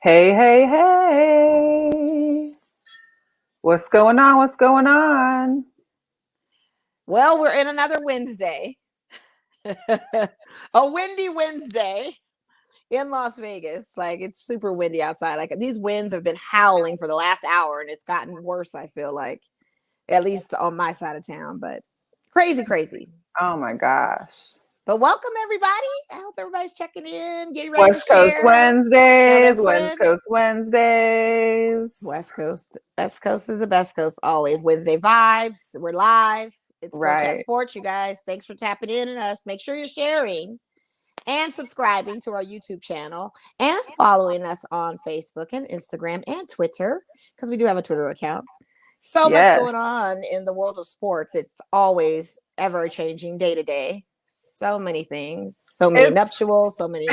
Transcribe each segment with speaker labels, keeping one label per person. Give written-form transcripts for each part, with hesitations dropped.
Speaker 1: Hey, hey, hey. What's going on? What's going on?
Speaker 2: Well, we're in another Wednesday. A windy Wednesday in Las Vegas. Like, it's super windy outside. Like, these winds have been howling for the last hour, and it's gotten worse, I feel like, at least on my side of town. But crazy.
Speaker 1: Oh my gosh.
Speaker 2: But welcome, everybody. I hope everybody's checking in, getting ready
Speaker 1: West
Speaker 2: to
Speaker 1: Coast
Speaker 2: share.
Speaker 1: Wednesdays. West Coast Wednesdays.
Speaker 2: West Coast is the best coast always. Wednesday vibes. We're live. It's Girlchatsports, you guys. Thanks for tapping in on us. Make sure you're sharing and subscribing to our YouTube channel and following us on Facebook and Instagram and Twitter, because we do have a Twitter account. So much going on in the world of sports. It's always ever changing day to day. So many things, so many nuptials, so many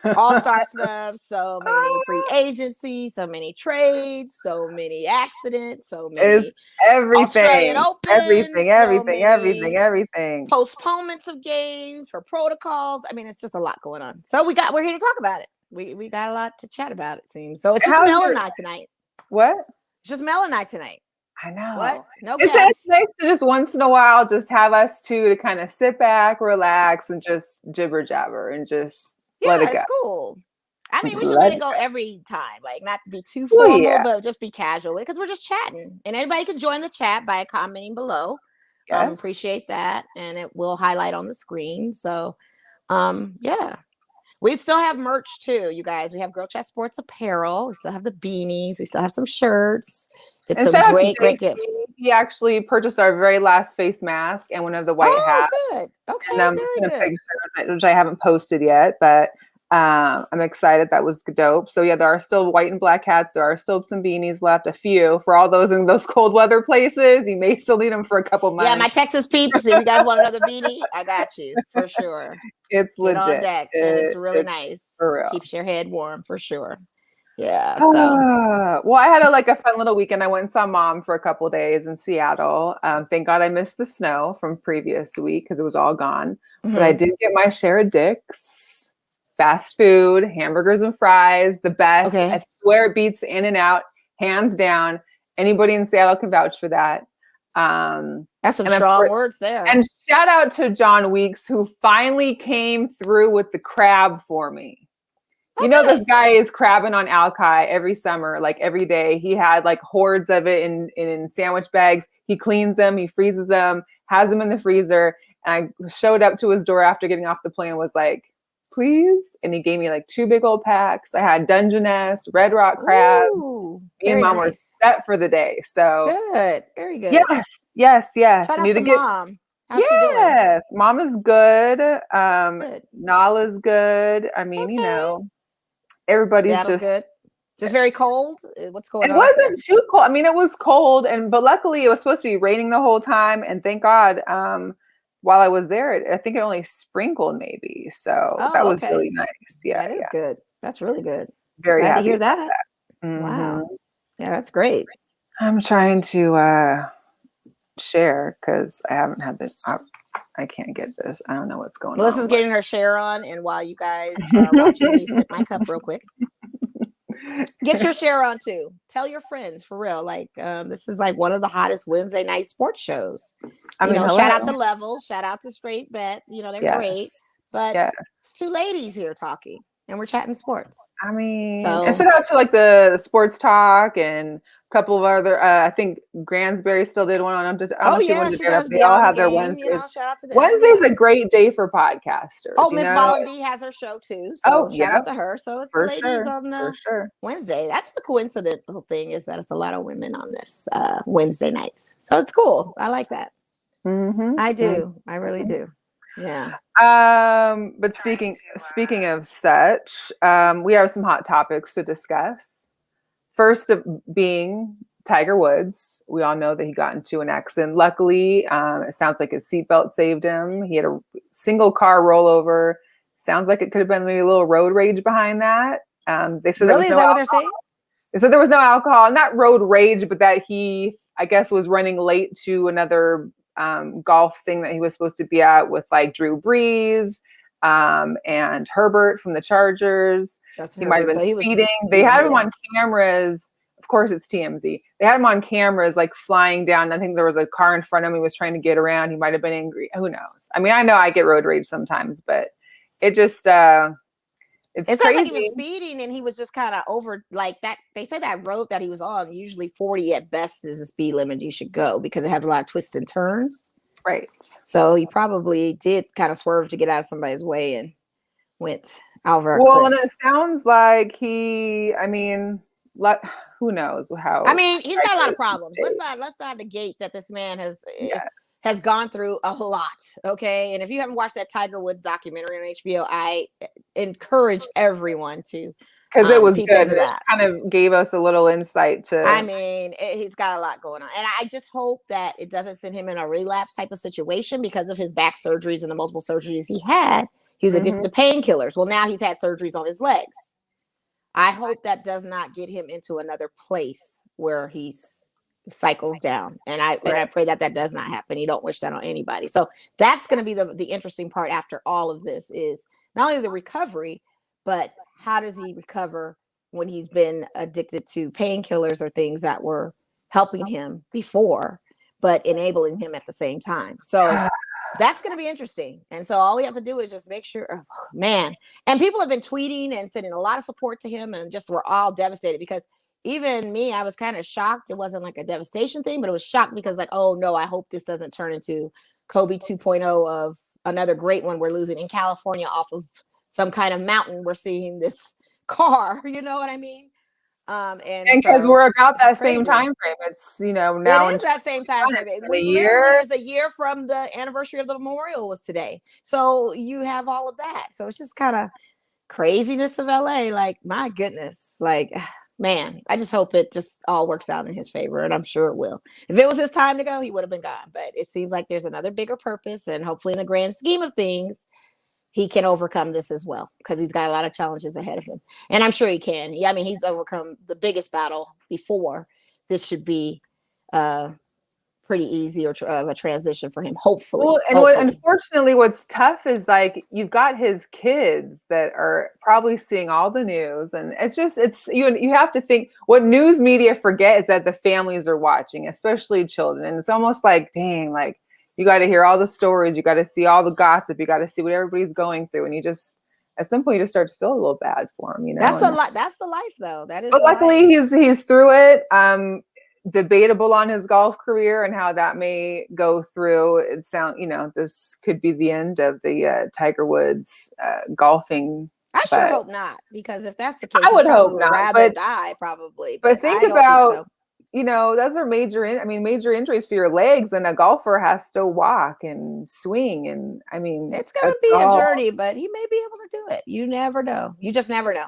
Speaker 2: AllStar snubs, so many free agencies, so many trades, so many accidents, so many
Speaker 1: everything,
Speaker 2: Australian Opens,
Speaker 1: everything.
Speaker 2: Postponements of games for protocols. I mean, it's just a lot going on. So we're here to talk about it. We got a lot to chat about, it seems. So it's just Mel and I tonight.
Speaker 1: What?
Speaker 2: It's just Mel and I tonight.
Speaker 1: I know.
Speaker 2: What? No
Speaker 1: it's nice to just once in a while just have us two to kind of sit back, relax, and just jibber jabber and just let it go.
Speaker 2: It's cool. I mean, we should let it go every time, like not be too formal, but just be casual, because we're just chatting, and anybody can join the chat by commenting below. Appreciate that, and it will highlight on the screen. So, we still have merch too, you guys. We have Girlchatsports apparel. We still have the beanies. We still have some shirts. It's some great gifts.
Speaker 1: He actually purchased our very last face mask and one of the white hats.
Speaker 2: Good. Okay.
Speaker 1: And I'm just going to picture, which I haven't posted yet, but I'm excited. That was dope. So yeah, there are still white and black hats. There are still some beanies left, a few for all those in those cold weather places. You may still need them for a couple months.
Speaker 2: Yeah, my Texas peeps, if you guys want another beanie, I got you for sure.
Speaker 1: It's legit.
Speaker 2: Get on deck, and it's really nice.
Speaker 1: For real.
Speaker 2: Keeps your head warm for sure. Yeah. So
Speaker 1: well, I had a fun little weekend. I went and saw Mom for a couple of days in Seattle. Thank God I missed the snow from previous week because it was all gone. Mm-hmm. But I did get my share of Dick's. Fast food, hamburgers and fries, the best. Okay. I swear it beats In-N-Out, hands down. Anybody in Seattle can vouch for that.
Speaker 2: That's some strong words there.
Speaker 1: And shout out to John Weeks, who finally came through with the crab for me. Okay. You know, this guy is crabbing on Alki every summer, like every day. He had like hordes of it in sandwich bags. He cleans them, he freezes them, has them in the freezer. And I showed up to his door after getting off the plane and was like, please. And he gave me like 2 big old packs. I had Dungeness, Red Rock crabs.
Speaker 2: Ooh,
Speaker 1: me and Mom were set for the day. So
Speaker 2: good. Very good.
Speaker 1: Yes.
Speaker 2: Shout out to Mom. How's she doing?
Speaker 1: Mom is good. Nala's good. I mean, you know, everybody's
Speaker 2: good. Just very cold. What's going on?
Speaker 1: It wasn't too cold. I mean, it was cold, but luckily it was supposed to be raining the whole time. And thank God, while I was there, I think it only sprinkled maybe. So that was really nice. Yeah.
Speaker 2: That is good. That's really good.
Speaker 1: Very
Speaker 2: glad
Speaker 1: happy
Speaker 2: to hear that.
Speaker 1: Mm-hmm.
Speaker 2: Wow. Yeah, that's great.
Speaker 1: I'm trying to share because I haven't had this. I can't get this. I don't know what's going on.
Speaker 2: Melissa's getting her share on, and while you guys are watching me sip my cup real quick. Get your share on too. Tell your friends for real. Like this is like one of the hottest Wednesday night sports shows. Shout out to Level, shout out to Straight Bet. You know, they're great. But it's 2 ladies here talking, and we're chatting sports.
Speaker 1: I mean, and shout out to like the sports talk and a couple of other. I think Gransbury still did one on.
Speaker 2: She does.
Speaker 1: They all have their Wednesdays.
Speaker 2: Shout out to them.
Speaker 1: Wednesday's a great day for podcasters.
Speaker 2: Oh, Miss Bollandy has her show too. So shout out to her. So it's the ladies on Wednesday. That's the coincidental thing, is that it's a lot of women on this Wednesday nights. So it's cool. I like that.
Speaker 1: Mm-hmm.
Speaker 2: I do. I really do. Yeah.
Speaker 1: But speaking of such, we have some hot topics to discuss. First being Tiger Woods. We all know that he got into an accident. Luckily, it sounds like his seatbelt saved him. He had a single car rollover. Sounds like it could have been maybe a little road rage behind that. They said
Speaker 2: really? Is that what they're saying?
Speaker 1: They said there was no alcohol, not road rage, but that he, I guess, was running late to another golf thing that he was supposed to be at with like Drew Brees. and Herbert from the Chargers.
Speaker 2: Justin
Speaker 1: He might have
Speaker 2: Herbert.
Speaker 1: been
Speaker 2: So
Speaker 1: speeding. They had him
Speaker 2: yeah.
Speaker 1: on cameras. Of course, it's TMZ. They had him on cameras, like flying down. I think there was a car in front of him. He was trying to get around. He might have been angry. Who knows? I mean, I know I get road rage sometimes, but it just
Speaker 2: it
Speaker 1: sounds
Speaker 2: like he was speeding and he was just kind of over like that. They say that road that he was on, usually 40 at best is the speed limit you should go because it has a lot of twists and turns.
Speaker 1: Right.
Speaker 2: So he probably did kind of swerve to get out of somebody's way and went over a
Speaker 1: cliff.
Speaker 2: Well,
Speaker 1: and it sounds like who knows how.
Speaker 2: I mean, he's got a lot of problems. Let's not negate that this man has gone through a lot. Okay. And if you haven't watched that Tiger Woods documentary on HBO, I encourage everyone to,
Speaker 1: because it was good. It kind of gave us a little insight to.
Speaker 2: I mean, he's got a lot going on, and I just hope that it doesn't send him in a relapse type of situation because of his back surgeries and the multiple surgeries he had. He was addicted to painkillers. Well, now he's had surgeries on his legs. I hope that does not get him into another place where he cycles down, and I pray that does not happen. You don't wish that on anybody. So that's going to be the interesting part after all of this is not only the recovery, but how does he recover when he's been addicted to painkillers or things that were helping him before, but enabling him at the same time. So that's going to be interesting. And so all we have to do is just make sure, man. And people have been tweeting and sending a lot of support to him, and just we're all devastated because even me, I was kind of shocked. It wasn't like a devastation thing, but it was shocked because like, oh no, I hope this doesn't turn into Kobe 2.0 of another great one we're losing in California off of some kind of mountain. We're seeing this car, you know what I mean? And
Speaker 1: because we're about that same time frame. It's now
Speaker 2: it is that same time frame. We literally is a year from the anniversary of the memorial was today. So you have all of that. So it's just kind of craziness of LA. Like, my goodness, like, man, I just hope it just all works out in his favor, and I'm sure it will. If it was his time to go, he would have been gone. But it seems like there's another bigger purpose, and hopefully in the grand scheme of things, he can overcome this as well because he's got a lot of challenges ahead of him. And I'm sure he can. Yeah, I mean, he's overcome the biggest battle before. This should be pretty easy of a transition for him, hopefully.
Speaker 1: Well, and unfortunately, what's tough is like you've got his kids that are probably seeing all the news, and you have to think what news media forget is that the families are watching, especially children, and it's almost like, dang, like you got to hear all the stories, you got to see all the gossip, you got to see what everybody's going through, and you just at some point you just start to feel a little bad for him,
Speaker 2: That's a lot. That's the life, though. That is.
Speaker 1: But luckily, he's through it. Debatable on his golf career and how that may go through. It this could be the end of the Tiger Woods golfing.
Speaker 2: I sure hope not, because if that's the case,
Speaker 1: I would hope not.
Speaker 2: Rather die probably.
Speaker 1: But think about, those are major injuries for your legs, and a golfer has to walk and swing, and I mean,
Speaker 2: it's going to be a journey, but he may be able to do it. You never know. You just never know.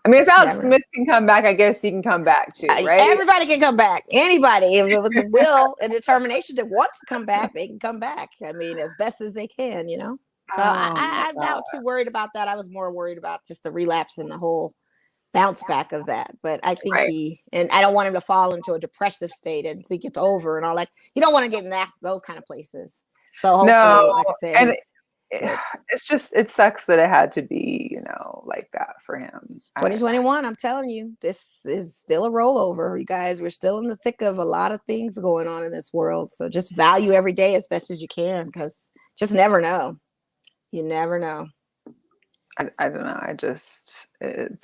Speaker 1: I mean, if Alex Smith can come back, I guess he can come back too, right?
Speaker 2: Everybody can come back. Anybody, if it was the will and determination to want to come back, they can come back. I mean, as best as they can, So I'm not too worried about that. I was more worried about just the relapse and the whole bounce back of that. But I think and I don't want him to fall into a depressive state and think it's over and all that. You don't want to get in those kind of places. So hopefully, like I said,
Speaker 1: it sucks that it had to be, like that for him.
Speaker 2: 2021, I'm telling you, this is still a rollover. You guys, we're still in the thick of a lot of things going on in this world. So just value every day as best as you can, because just never know. You never know.
Speaker 1: I don't know. It's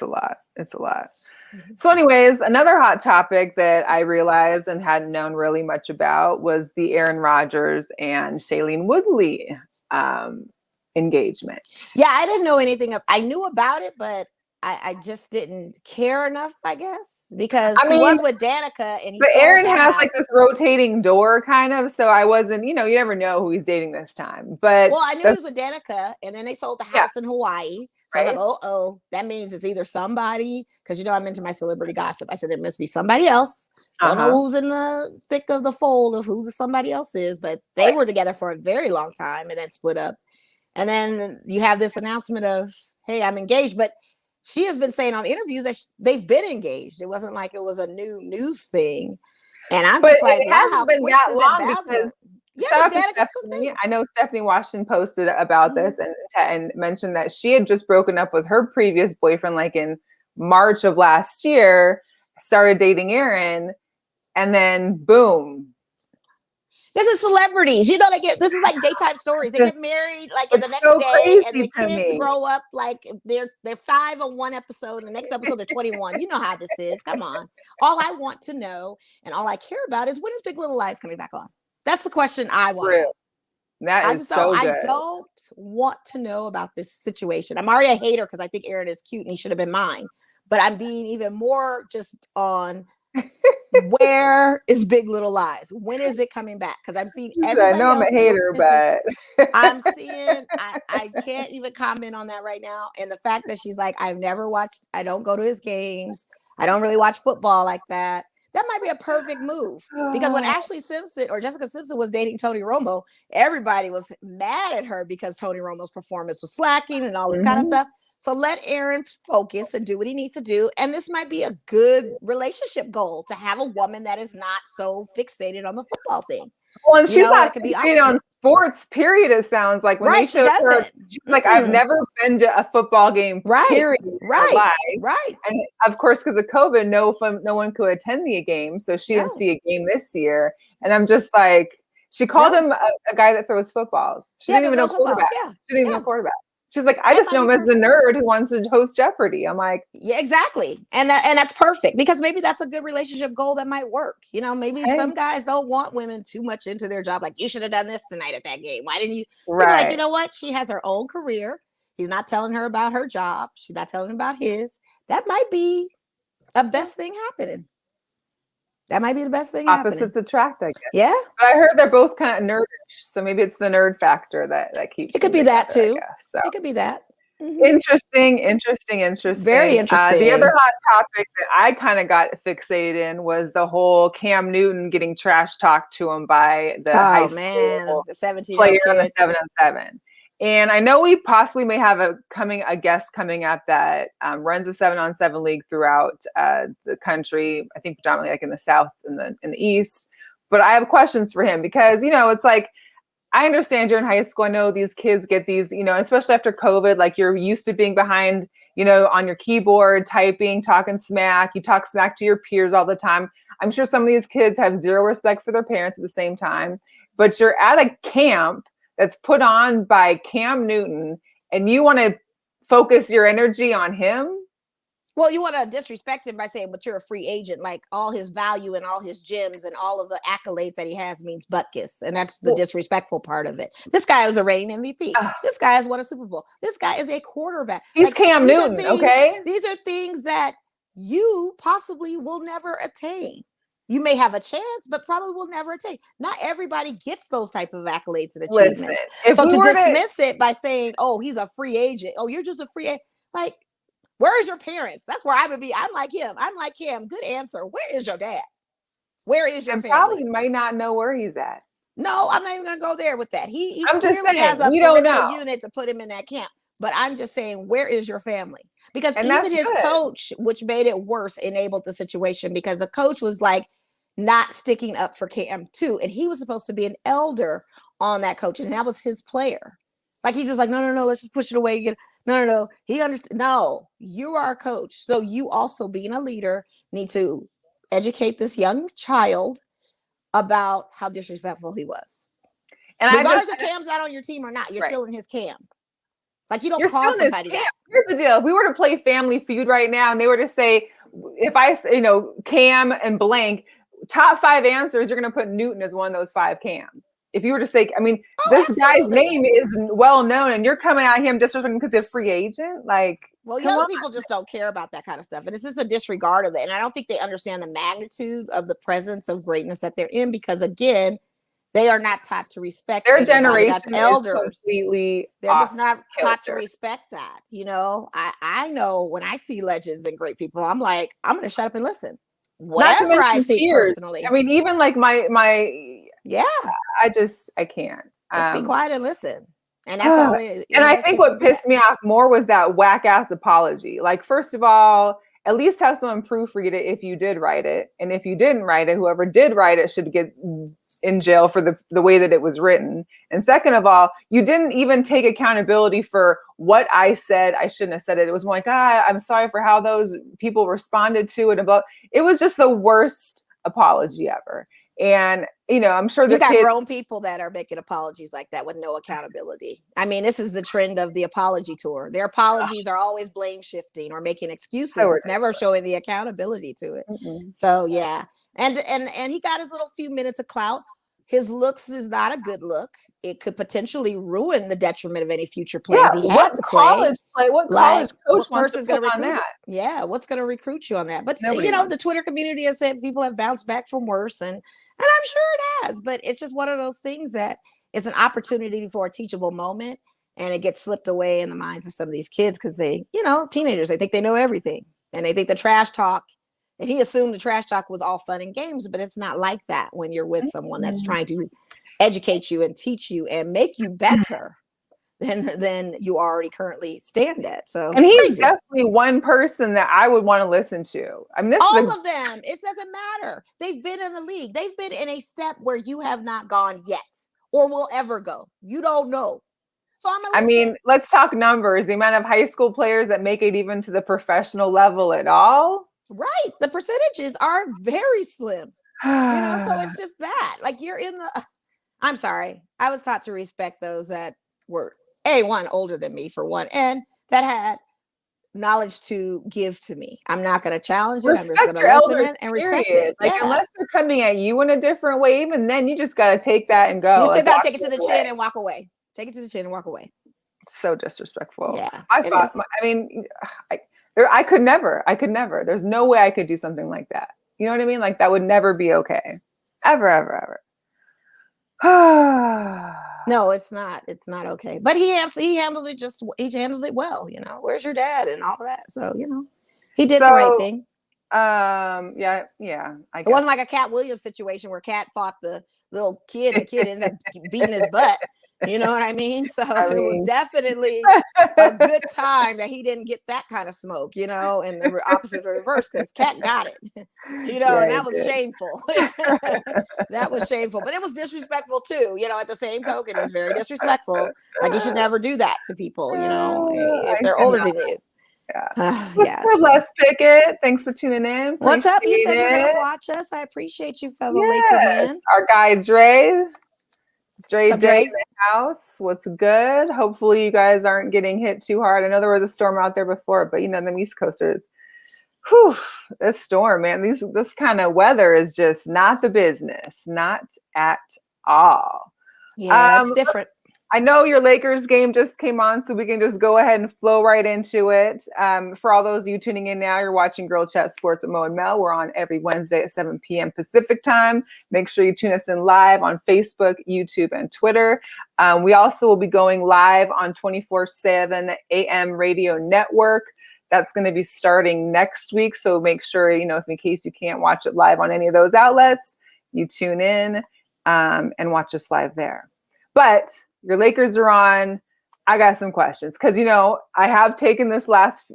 Speaker 1: a lot. It's a lot. Mm-hmm. So anyways, another hot topic that I realized and hadn't known really much about was the Aaron Rodgers and Shailene Woodley engagement.
Speaker 2: Yeah, I didn't know anything. I knew about it, but I just didn't care enough, I guess, because he was with Danica, and
Speaker 1: but Aaron has like this rotating door kind of, so I wasn't, you never know who he's dating this time. But
Speaker 2: I knew he was with Danica, and then they sold the house in Hawaii. So I was like, oh, that means it's either somebody, because I'm into my celebrity gossip. I said it must be somebody else. Don't know who's in the thick of the fold of who the somebody else is, but they were together for a very long time and then split up. And then you have this announcement of, hey, I'm engaged, but she has been saying on interviews that they've been engaged. It wasn't like it was a new news thing. And I'm just like,
Speaker 1: it hasn't been that long because
Speaker 2: Yeah,
Speaker 1: shout out to
Speaker 2: Danica
Speaker 1: Stephanie. I know Stephanie Washington posted about this and mentioned that she had just broken up with her previous boyfriend like in March of last year, started dating Aaron, and then boom.
Speaker 2: This is celebrities. You know, this is like daytime stories. They get married like the next day, and the kids grow up like they're 5 on one episode, and the next episode they're 21. You know how this is. Come on. All I want to know and all I care about is, when is Big Little Lies coming back on? That's the question I want.
Speaker 1: That is so good.
Speaker 2: I don't want to know about this situation. I'm already a hater because I think Aaron is cute and he should have been mine. But I'm being even more just on where is Big Little Lies? When is it coming back? Because I'm seeing everybody. I know I'm a hater,
Speaker 1: but
Speaker 2: I'm seeing I can't even comment on that right now. And the fact that she's like, I don't go to his games. I don't really watch football like that. That might be a perfect move, because when Ashley Simpson or Jessica Simpson was dating Tony Romo, everybody was mad at her because Tony Romo's performance was slacking and all this kind of stuff. So let Aaron focus and do what he needs to do. And this might be a good relationship goal, to have a woman that is not so fixated on the football thing.
Speaker 1: Well, and she's not fixated on sports, period. It sounds like when they showed her, she's like, I've never been to a football game, period.
Speaker 2: Right.
Speaker 1: And of course, because of COVID, no one could attend the game. So she didn't see a game this year. And I'm just like, she called him a guy that throws footballs. She didn't even know quarterback. She didn't even know quarterback. She's like, I just know him as the nerd who wants to host Jeopardy. I'm like,
Speaker 2: yeah, exactly. And that's perfect, because maybe that's a good relationship goal that might work. You know, maybe some guys don't want women too much into their job. Like, you should have done this tonight at that game. Why didn't you? Like, you know what? She has her own career. He's not telling her about her job. She's not telling him about his. That might be the best thing happening. That might be the best thing.
Speaker 1: Opposites attract, I guess.
Speaker 2: Yeah.
Speaker 1: But I heard they're both kind of nerdish, so maybe it's the nerd factor that keeps.
Speaker 2: It could be that too. So. It could be that.
Speaker 1: Interesting.
Speaker 2: Very interesting.
Speaker 1: The other hot topic that I kind of got fixated in was the whole Cam Newton getting trash talked to him by the high school
Speaker 2: the 17
Speaker 1: player on the 7-on-7. And I know we possibly may have a guest coming up that runs a 7-on-7 league throughout the country. I think predominantly like in the South and in the East. But I have questions for him because, it's like, I understand you're in high school. I know these kids get these, especially after COVID, like you're used to being behind, on your keyboard, typing, talking smack. You talk smack to your peers all the time. I'm sure some of these kids have zero respect for their parents at the same time. But you're at a camp that's put on by Cam Newton, and you want to focus your energy on him?
Speaker 2: Well, you want to disrespect him by saying, but you're a free agent. Like, all his value and all his gems and all of the accolades that he has means butt kiss. And that's the disrespectful part of it. This guy was a reigning MVP. This guy has won a Super Bowl. This guy is a quarterback.
Speaker 1: He's Cam Newton, okay?
Speaker 2: These are things that you possibly will never attain. You may have a chance, but probably will never attain. Not everybody gets those type of accolades and achievements. So to dismiss it by saying, oh, he's a free agent. Oh, you're just a free agent. Like, where is your parents? That's where I would be. I'm like him. I'm like him. Good answer. Where is your dad? Where is your family?
Speaker 1: Probably might not know where he's at.
Speaker 2: No, I'm not even going to go there with that. He
Speaker 1: I'm
Speaker 2: clearly
Speaker 1: just saying,
Speaker 2: has a
Speaker 1: parental
Speaker 2: unit to put him in that camp. But I'm just saying, where is your family? Because even his coach, which made it worse, enabled the situation, because the coach was like not sticking up for Cam too. And he was supposed to be an elder on that coach. And that was his player. Like, he's just like, no, let's just push it away. No. He understood. No, you are a coach. So you also, being a leader, need to educate this young child about how disrespectful he was. And regardless if Cam's not on your team or not, you're still in his camp. Like, you don't call somebody that.
Speaker 1: Here's the deal. If we were to play Family Feud right now and they were to say, if I, Cam and blank, top 5 answers, you're going to put Newton as one of those 5 Cams. If you were to say, this guy's name is well known, and you're coming at him disrespecting because he's a free agent. Like,
Speaker 2: well, young people just don't care about that kind of stuff, and it's just a disregard of it. And I don't think they understand the magnitude of the presence of greatness that they're in, because again, they are not taught to respect
Speaker 1: their generation. That's
Speaker 2: elders.
Speaker 1: Completely,
Speaker 2: they're just not taught to respect that. I know when I see legends and great people, I'm like, I'm going to shut up and listen. Whatever I think personally.
Speaker 1: Even like my.
Speaker 2: Yeah,
Speaker 1: I can't.
Speaker 2: Just be quiet and listen. And that's all it is.
Speaker 1: And I think what pissed me off more was that whack ass apology. Like, first of all, at least have someone proofread it if you did write it. And if you didn't write it, whoever did write it should get in jail for the way that it was written. And second of all, you didn't even take accountability for what I said. I shouldn't have said it. It was more like, I'm sorry for how those people responded to it. It was just the worst apology ever. And, I'm sure
Speaker 2: you got grown people that are making apologies like that with no accountability. I mean, this is the trend of the apology tour. Their apologies are always blame shifting or making excuses. It's never showing the accountability to it. Mm-hmm. So yeah. And he got his little few minutes of clout. His looks is not a good look. It could potentially ruin the detriment of any future plays he had to play.
Speaker 1: What college coach wants to
Speaker 2: put
Speaker 1: on that?
Speaker 2: Yeah, what's going to recruit you on that? But the Twitter community has said people have bounced back from worse, and I'm sure it has. But it's just one of those things that it's an opportunity for a teachable moment, and it gets slipped away in the minds of some of these kids because they, teenagers, they think they know everything, and they think the trash talk. And he assumed the trash talk was all fun and games, but it's not like that when you're with someone that's trying to educate you and teach you and make you better than you already currently stand at. So,
Speaker 1: and he's definitely one person that I would want to listen to. I mean,
Speaker 2: all of them. It doesn't matter. They've been in the league. They've been in a step where you have not gone yet or will ever go. You don't know. So I
Speaker 1: mean, let's talk numbers. The amount of high school players that make it even to the professional level at all.
Speaker 2: Right. The percentages are very slim. So it's just that. Like you're in the I'm sorry. I was taught to respect those that were one older than me for one, and that had knowledge to give to me. I'm not going to challenge it. I'm just going to listen and respect it.
Speaker 1: Like unless they're coming at you in a different way, even then you just got to take that and go.
Speaker 2: You still got to take it to the chin and walk away. Take it to the chin and walk away.
Speaker 1: So disrespectful.
Speaker 2: Yeah.
Speaker 1: I could never. There's no way I could do something like that. You know what I mean? Like that would never be okay. Ever.
Speaker 2: No, it's not. It's not okay. But he handled it well, Where's your dad and all of that. So, he did the right thing.
Speaker 1: Yeah.
Speaker 2: It wasn't like a Cat Williams situation where Cat fought the little kid and the kid ended up beating his butt. You know what I mean? So it was definitely a good time that he didn't get that kind of smoke, and the opposite was reversed because Cat got it, and that was shameful. That was shameful, but it was disrespectful too, at the same token, it was very disrespectful. Like you should never do that to people, if they're older than you.
Speaker 1: Yeah. Les Pickett, thanks for tuning in.
Speaker 2: What's up? You said you're going to watch us. I appreciate you, fellow Laker man.
Speaker 1: Our guy Dre Day in the house. What's good? Hopefully you guys aren't getting hit too hard. I know there was a storm out there before, but them East Coasters. This storm, man. This kind of weather is just not the business. Not at all.
Speaker 2: Yeah, it's different.
Speaker 1: I know your Lakers game just came on, so we can just go ahead and flow right into it. For all those of you tuning in now, you're watching Girl Chat Sports with Mo and Mel. We're on every Wednesday at 7 p.m. Pacific time. Make sure you tune us in live on Facebook, YouTube, and Twitter. We also will be going live on 24/7 AM Radio Network. That's going to be starting next week. So make sure, if in case you can't watch it live on any of those outlets, you tune in and watch us live there. But your Lakers are on. I got some questions because, I have taken this last,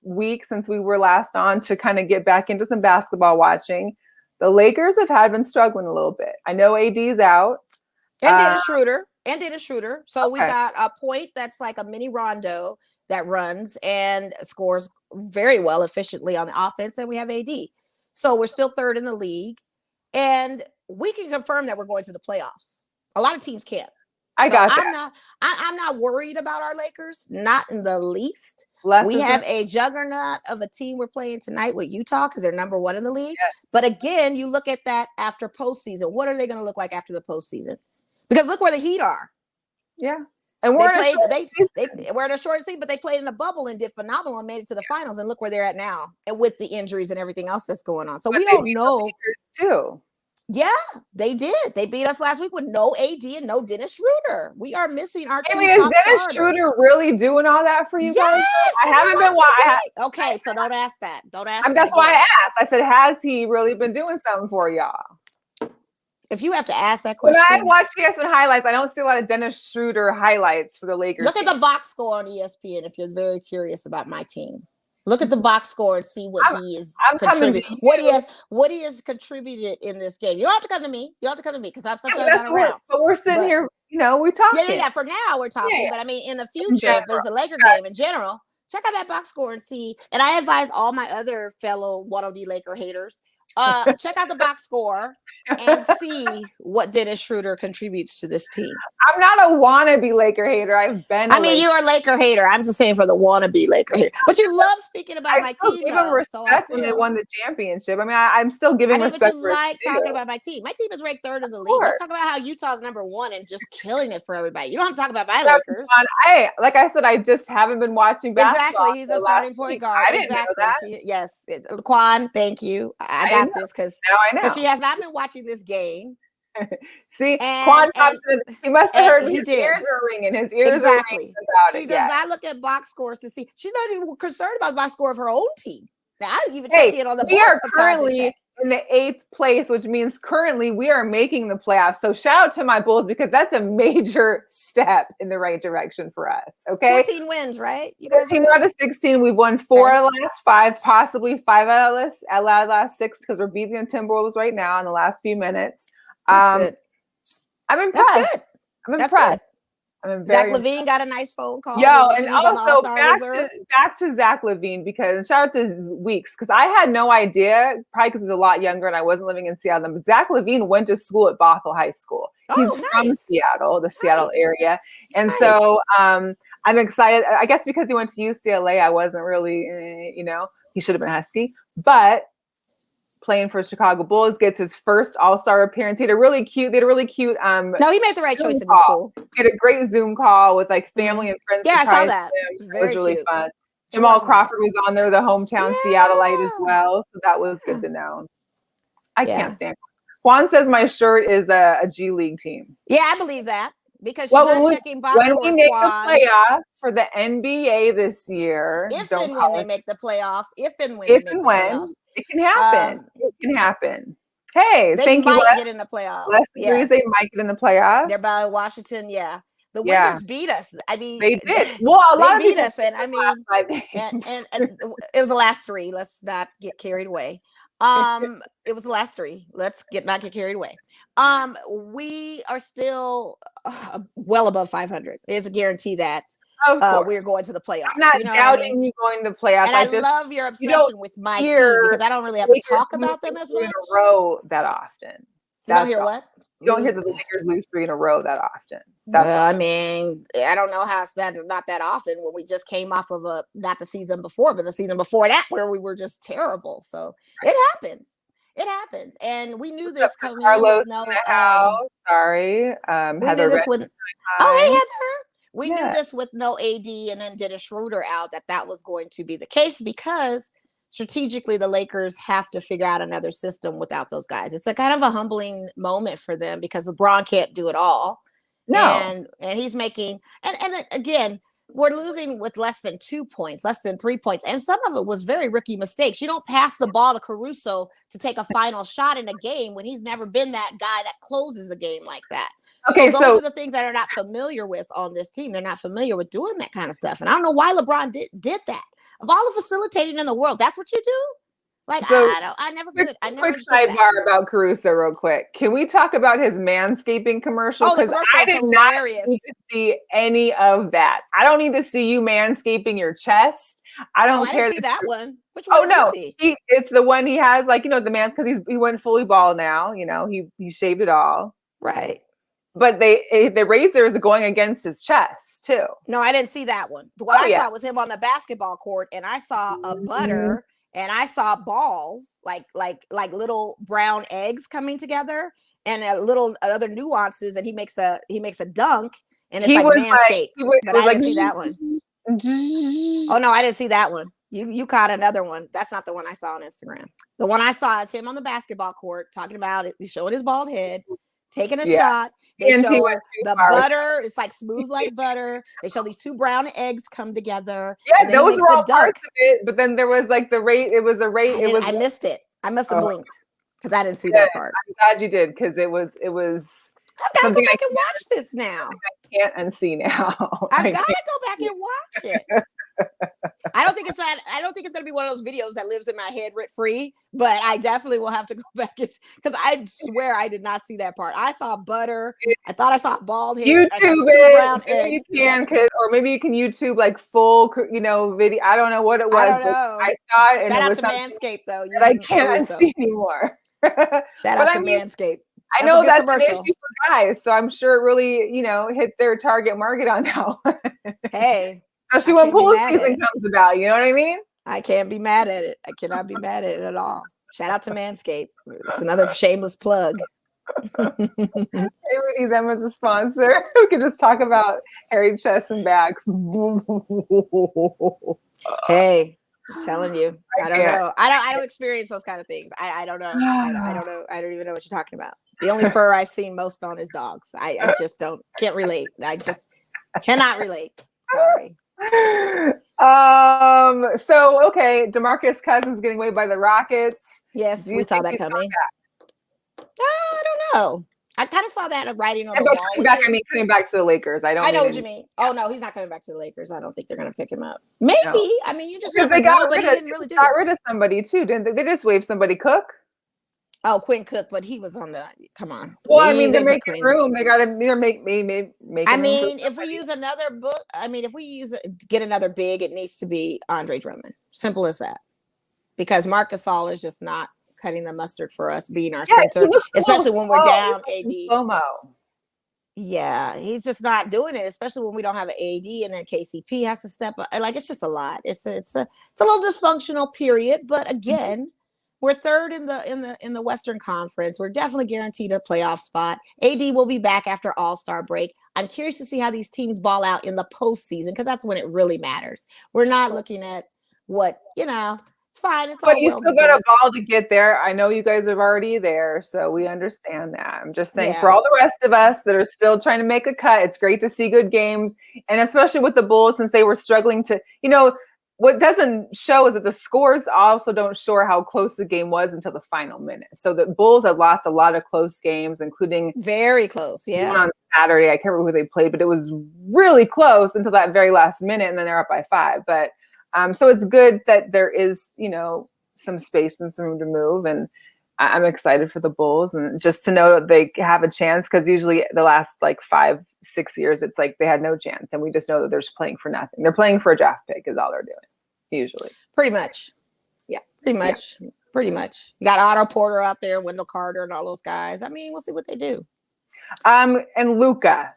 Speaker 1: week since we were last on to kind of get back into some basketball watching. The Lakers have been struggling a little bit. I know AD's out.
Speaker 2: And Dennis Schroeder. So we got a point that's like a mini Rondo that runs and scores very well efficiently on the offense. And we have AD. So we're still third in the league. And we can confirm that we're going to the playoffs. A lot of teams can't.
Speaker 1: I got that.
Speaker 2: I'm not worried about our Lakers, not in the least. We have a juggernaut of a team we're playing tonight with Utah because they're number one in the league. Yes. But again, you look at that after postseason. What are they going to look like after the postseason? Because look where the Heat are.
Speaker 1: Yeah. And we're
Speaker 2: in a short season, but they played in a bubble and did phenomenal and made it to the finals. And look where they're at now, and with the injuries and everything else that's going on. So we don't know.
Speaker 1: Too.
Speaker 2: Yeah, they did. They beat us last week with no AD and no Dennis Schroeder. We are missing our two top
Speaker 1: Dennis
Speaker 2: starters.
Speaker 1: Schroeder really doing all that for you guys? I haven't been watching.
Speaker 2: Okay, so don't ask that.
Speaker 1: That's why I asked. I said, has he really been doing something for y'all?
Speaker 2: If you have to ask that question.
Speaker 1: When I watch ESPN highlights, I don't see a lot of Dennis Schroeder highlights for the Lakers.
Speaker 2: Look at the box score on ESPN if you're very curious about my team. Look at the box score and see what he is contributing. What he has contributed in this game. You don't have to come to me. You don't have to come to me because I'm sometimes not around.
Speaker 1: But we're sitting here, we're talking.
Speaker 2: Yeah. For now, we're talking. Yeah. But I mean, in the future, if it's a Laker game in general, check out that box score and see. And I advise all my other fellow wannabe Laker haters, check out the box score and see what Dennis Schroeder contributes to this team.
Speaker 1: I'm not a wannabe Laker hater. I've been.
Speaker 2: You are a Laker hater. I'm just saying for the wannabe Laker hater. But you love speaking about my team.
Speaker 1: Give them respect when they won the championship. I mean, I'm still giving respect.
Speaker 2: But you like talking about my team. My team is ranked 3rd in the league. Let's talk about how Utah's number 1 and just killing it for everybody. You don't have to talk about my Lakers.
Speaker 1: Like I said, I just haven't been watching basketball.
Speaker 2: Exactly. He's a starting point guard.
Speaker 1: I didn't know that.
Speaker 2: Yes. Quan, thank you. I got this because she has not been watching this game.
Speaker 1: See, Quan, he must have heard his ears were ringing. His ears are ringing about
Speaker 2: She does not look at box scores to see. She's not even concerned about the box score of her own team. Now, I even check in on the board.
Speaker 1: We are currently in the 8th place, which means currently we are making the playoffs. So shout out to my Bulls because that's a major step in the right direction for us. Okay,
Speaker 2: 14 wins, right? You guys
Speaker 1: 14 out of 16. We've won 4 out of the last 5, possibly 5 out of the last 6 because we're beating the Timberwolves right now in the last few minutes.
Speaker 2: That's good.
Speaker 1: I'm impressed.
Speaker 2: That's good.
Speaker 1: I'm impressed.
Speaker 2: Zach LaVine got a nice phone call.
Speaker 1: And also back to Zack LaVine because shout out to Weeks because I had no idea, probably because he's a lot younger and I wasn't living in Seattle. But Zack LaVine went to school at Bothell High School. He's from Seattle, the Seattle area, and so I'm excited. I guess because he went to UCLA, I wasn't really, he should have been Husky, but. Playing for Chicago Bulls, gets his first AllStar appearance. They had a really cute. No,
Speaker 2: he made the right choice in the school.
Speaker 1: He had a great Zoom call with like family and friends.
Speaker 2: Yeah, I saw that.
Speaker 1: It was really fun. Jamal Crawford was on there, the hometown Seattleite as well. So that was good to know. I can't stand it. Juan says my shirt is a G League team.
Speaker 2: Yeah, I believe that. Because she's not checking box scores.
Speaker 1: When we make the playoffs for the NBA this year,
Speaker 2: if and when they make the playoffs, it
Speaker 1: can happen. It can happen. Hey, thank you.
Speaker 2: They might get in the playoffs.
Speaker 1: They might get in the playoffs.
Speaker 2: They're by Washington. Yeah, the Wizards beat us. I mean,
Speaker 1: they did. Well, a lot
Speaker 2: beat us, and I mean, and it was the last 3. Let's not get carried away. It was the last 3. Let's not get carried away. We are still well above 500. It's a guarantee that we're going to the playoffs.
Speaker 1: I'm not doubting you going to the playoffs.
Speaker 2: And I love your obsession with my team because I don't really have to talk about them as much.
Speaker 1: In a row that often.
Speaker 2: You don't hear what?
Speaker 1: You don't hear the Lakers lose 3 in a row that often.
Speaker 2: I mean, I don't know how it's not that often when we just came off of not the season before, but the season before that where we were just terrible. So it happens. It happens. And we knew this coming in with no
Speaker 1: sorry. Heather.
Speaker 2: Hey Heather. We knew this with no AD and then Dennis Schroeder out that was going to be the case because strategically the Lakers have to figure out another system without those guys. It's a kind of a humbling moment for them because LeBron can't do it all. No. And he's making and again, we're losing with less than 2 points, less than 3 points. And some of it was very rookie mistakes. You don't pass the ball to Caruso to take a final shot in a game when he's never been that guy that closes a game like that. Okay, so those are the things that are not familiar with on this team. They're not familiar with doing that kind of stuff. And I don't know why LeBron did that. Of all the facilitating in the world, that's what you do? Like, so, I never quick
Speaker 1: sidebar about Caruso real quick. Can we talk about his manscaping commercial? Because I did not need to see any of that. I don't need to see you manscaping your chest. I don't care.
Speaker 2: I didn't see that one. Which one?
Speaker 1: Oh no, it's the one he has, like, the man's, because he went fully bald now. He shaved it all.
Speaker 2: Right.
Speaker 1: But the razor is going against his chest too.
Speaker 2: No, I didn't see that one. What I saw was him on the basketball court, and I saw a butter. And I saw balls like little brown eggs coming together, and a little other nuances. And he makes a dunk, and it's Manscaped. But I didn't see that one. Oh no, I didn't see that one. You caught another one. That's not the one I saw on Instagram. The one I saw is him on the basketball court talking about it. He's showing his bald head, taking a shot. They show the butter. It's like smooth like butter. They show these 2 brown eggs come together.
Speaker 1: Yeah, those were all parts of it. But then there was like the rate. It was a rate.
Speaker 2: I missed it. I must have blinked because I didn't see that part.
Speaker 1: I'm glad you did because it was
Speaker 2: I've got to go back and watch this now.
Speaker 1: I can't unsee now.
Speaker 2: I've got to go back and watch it. I don't think it's going to be one of those videos that lives in my head rent free, but I definitely will have to go back because I swear I did not see that part. I saw butter. I thought I saw bald hair.
Speaker 1: YouTube it. Maybe you can, or maybe you can YouTube like full, video. I don't know what it was.
Speaker 2: I don't know.
Speaker 1: I saw it, and
Speaker 2: shout
Speaker 1: it
Speaker 2: out
Speaker 1: was
Speaker 2: to Manscaped though.
Speaker 1: that I can't unsee anymore.
Speaker 2: Shout out to Manscaped.
Speaker 1: I know that's an issue for guys, so I'm sure it really, hit their target market on that one.
Speaker 2: Hey.
Speaker 1: Especially when pool season comes about, you know what I mean?
Speaker 2: I can't be mad at it. I cannot be mad at it at all. Shout out to Manscaped. It's another shameless plug.
Speaker 1: Hey, we need them as a sponsor. We can just talk about hairy chests and backs.
Speaker 2: Hey, I'm telling you. I don't know. I don't experience those kind of things. I don't know. I don't know. I don't even know what you're talking about. The only fur I've seen most on is dogs. I just can't relate. I just cannot relate. Sorry.
Speaker 1: So okay, Demarcus Cousins getting waived by the Rockets.
Speaker 2: Yes, we saw that coming. I don't know. I kind of saw that writing on the wall.
Speaker 1: Coming back to the Lakers. I know
Speaker 2: what you mean. Oh no, he's not coming back to the Lakers. I don't think they're going to pick him up. Maybe. No. I mean, you just never know, but he didn't really do it.
Speaker 1: Got rid of somebody too, didn't they? They just waived somebody, Cook.
Speaker 2: Oh, Quinn Cook, but he was on the. Come on.
Speaker 1: Well, I mean, they're making room. They got to make.
Speaker 2: I mean, if we use another book, get another big, it needs to be Andre Drummond. Simple as that. Because Marcus Gasol is just not cutting the mustard for us being our center, especially when we're down AD.
Speaker 1: Slow-mo.
Speaker 2: Yeah, he's just not doing it, especially when we don't have an AD, and then KCP has to step up. Like, it's just a lot. It's a little dysfunctional period, but again. We're third in the Western Conference. We're definitely guaranteed a playoff spot. AD will be back after AllStar break. I'm curious to see how these teams ball out in the postseason because that's when it really matters. We're not looking at what, it's fine.
Speaker 1: But you still got a ball to get there. I know you guys are already there, so we understand that. I'm just saying for all the rest of us that are still trying to make a cut, it's great to see good games. And especially with the Bulls, since they were struggling to, what doesn't show is that the scores also don't show how close the game was until the final minute. So the Bulls have lost a lot of close games, including
Speaker 2: very close. Yeah.
Speaker 1: On Saturday, I can't remember who they played, but it was really close until that very last minute, and then they're up by 5. But so it's good that there is, some space and some room to move, and I'm excited for the Bulls and just to know that they have a chance because usually the last 5-6 years, it's like they had no chance. And we just know that they're just playing for nothing. They're playing for a draft pick is all they're doing usually.
Speaker 2: Pretty much.
Speaker 1: Yeah.
Speaker 2: Pretty much. You got Otto Porter out there, Wendell Carter and all those guys. I mean, we'll see what they do.
Speaker 1: And Luka,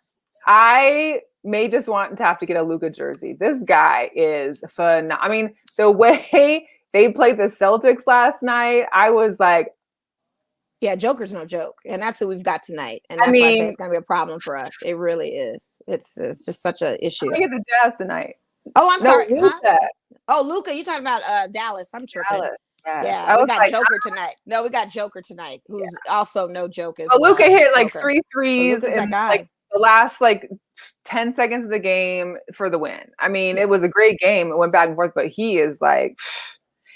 Speaker 1: I may just want to have to get a Luka jersey. This guy is fun. I mean, the way they played the Celtics last night, I was like,
Speaker 2: yeah, Joker's no joke. And that's who we've got tonight. And that's why I say it's going to be a problem for us. It really is. It's just such an issue.
Speaker 1: I think it's the Jazz tonight.
Speaker 2: Oh, I'm sorry.
Speaker 1: Luka.
Speaker 2: Huh? Oh, Luka, you talking about Dallas. I'm tripping.
Speaker 1: Dallas. Yes.
Speaker 2: Yeah, we got Joker tonight. No, we got Joker tonight, who's also no joke as well.
Speaker 1: Luka hit 3 threes in
Speaker 2: the
Speaker 1: last 10 seconds of the game for the win. I mean, it was a great game. It went back and forth, but he is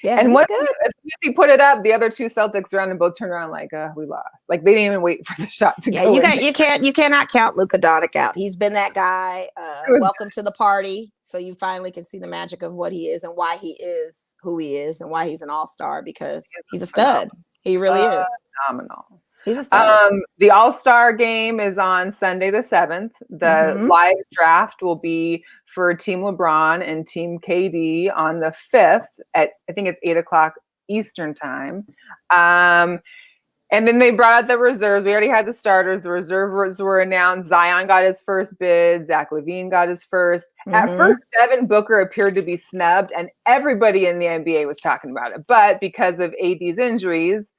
Speaker 1: and as soon as he put it up, the other 2 Celtics around and both turned around we lost. They didn't even wait for the shot to go.
Speaker 2: You cannot count Luka Doncic out. He's been that guy. Welcome to the party. So you finally can see the magic of what he is and why he is who he is and why he's an all-star because he's a stud. He really is.
Speaker 1: Phenomenal.
Speaker 2: He's a stud.
Speaker 1: The All-Star game is on Sunday the 7th. The live draft will be for Team LeBron and Team KD on the 5th at, I think it's 8:00 Eastern time. And then they brought out the reserves. We already had the starters. The reserves were announced. Zion got his first bid. Zack LaVine got his first. At first, Devin Booker appeared to be snubbed, and everybody in the NBA was talking about it. But because of AD's injuries,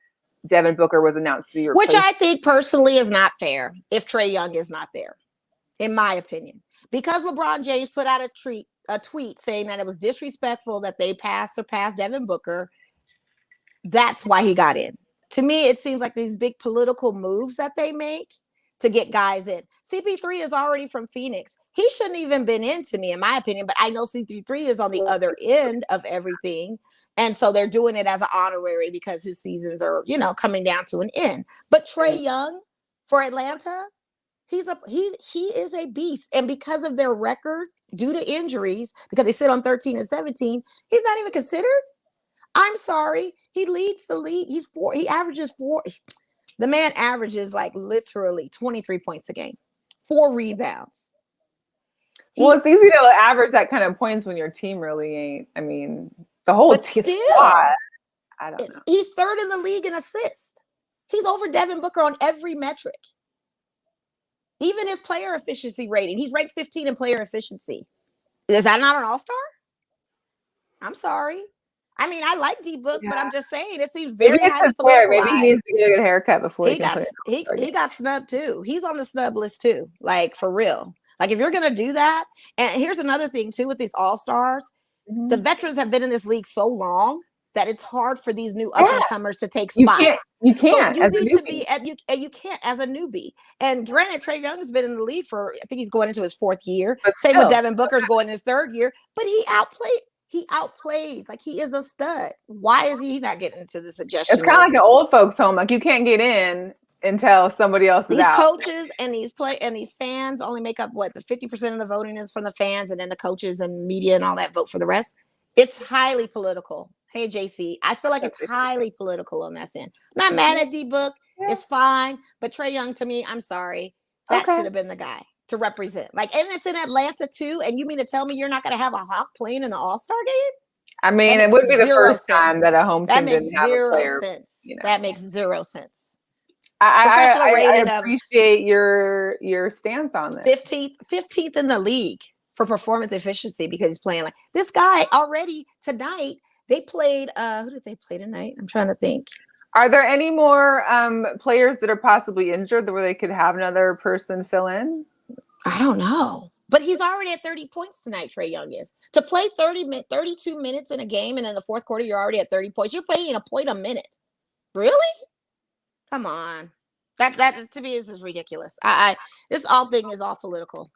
Speaker 1: Devin Booker was announced to be replaced.
Speaker 2: Which I think personally is not fair if Trey Young is not there, in my opinion. Because LeBron James put out a tweet saying that it was disrespectful that they surpassed Devin Booker, that's why he got in. To me, it seems like these big political moves that they make to get guys in. CP3 is already from Phoenix. He shouldn't even been in, to me, in my opinion, but I know CP3 is on the other end of everything. And so they're doing it as an honorary because his seasons are, coming down to an end. But Trey Young for Atlanta, he is a beast. And because of their record, due to injuries, because they sit on 13 and 17, he's not even considered. I'm sorry. He leads the league. He averages 4. The man averages like literally 23 points a game, 4 rebounds.
Speaker 1: Well, it's easy to average that kind of points when your team really ain't. I mean, the whole squad. I don't know.
Speaker 2: He's third in the league in assists. He's over Devin Booker on every metric. Even his player efficiency rating. He's ranked 15 in player efficiency. Is that not an all-star? I'm sorry. I mean, I like D-Book, but I'm just saying it seems very highly politicalized.
Speaker 1: Maybe he needs to get a good haircut before
Speaker 2: he got snubbed too. He's on the snub list too. Like, for real. Like, if you're going to do that, and here's another thing, too, with these all-stars, the veterans have been in this league so long that it's hard for these new up-and-comers to take spots.
Speaker 1: You can't.
Speaker 2: So you need to be, you can't as a newbie. And granted, Trey Young has been in the league for, I think he's going into his 4th year. But same with Devin Booker's going in his 3rd year. But he outplays. Like, he is a stud. Why is he not getting into the suggestion?
Speaker 1: It's kind of like an old folks home. Like, you can't get in until somebody else is out.
Speaker 2: These coaches and these fans only make up the 50% of the voting is from the fans, and then the coaches and media and all that vote for the rest. It's highly political. Hey, JC, I feel like it's highly political on that end. Not mad at D-Book. Yeah. It's fine. But Trey Young, to me, I'm sorry. That should have been the guy to represent. Like, and it's in Atlanta too. And you mean to tell me you're not going to have a Hawk playing in the All-Star game?
Speaker 1: I mean, it would be the first time that a home team didn't have a player.
Speaker 2: That makes zero sense.
Speaker 1: I appreciate your stance on this.
Speaker 2: 15th in the league for performance efficiency because he's playing like this guy already tonight. They played, who did they play tonight? I'm trying to think.
Speaker 1: Are there any more players that are possibly injured where they could have another person fill in?
Speaker 2: I don't know. But he's already at 30 points tonight, Trey Young is. To play 32 minutes in a game and in the 4th quarter, you're already at 30 points. You're playing a point a minute. Really? Come on. That to me is ridiculous. This all thing is all political.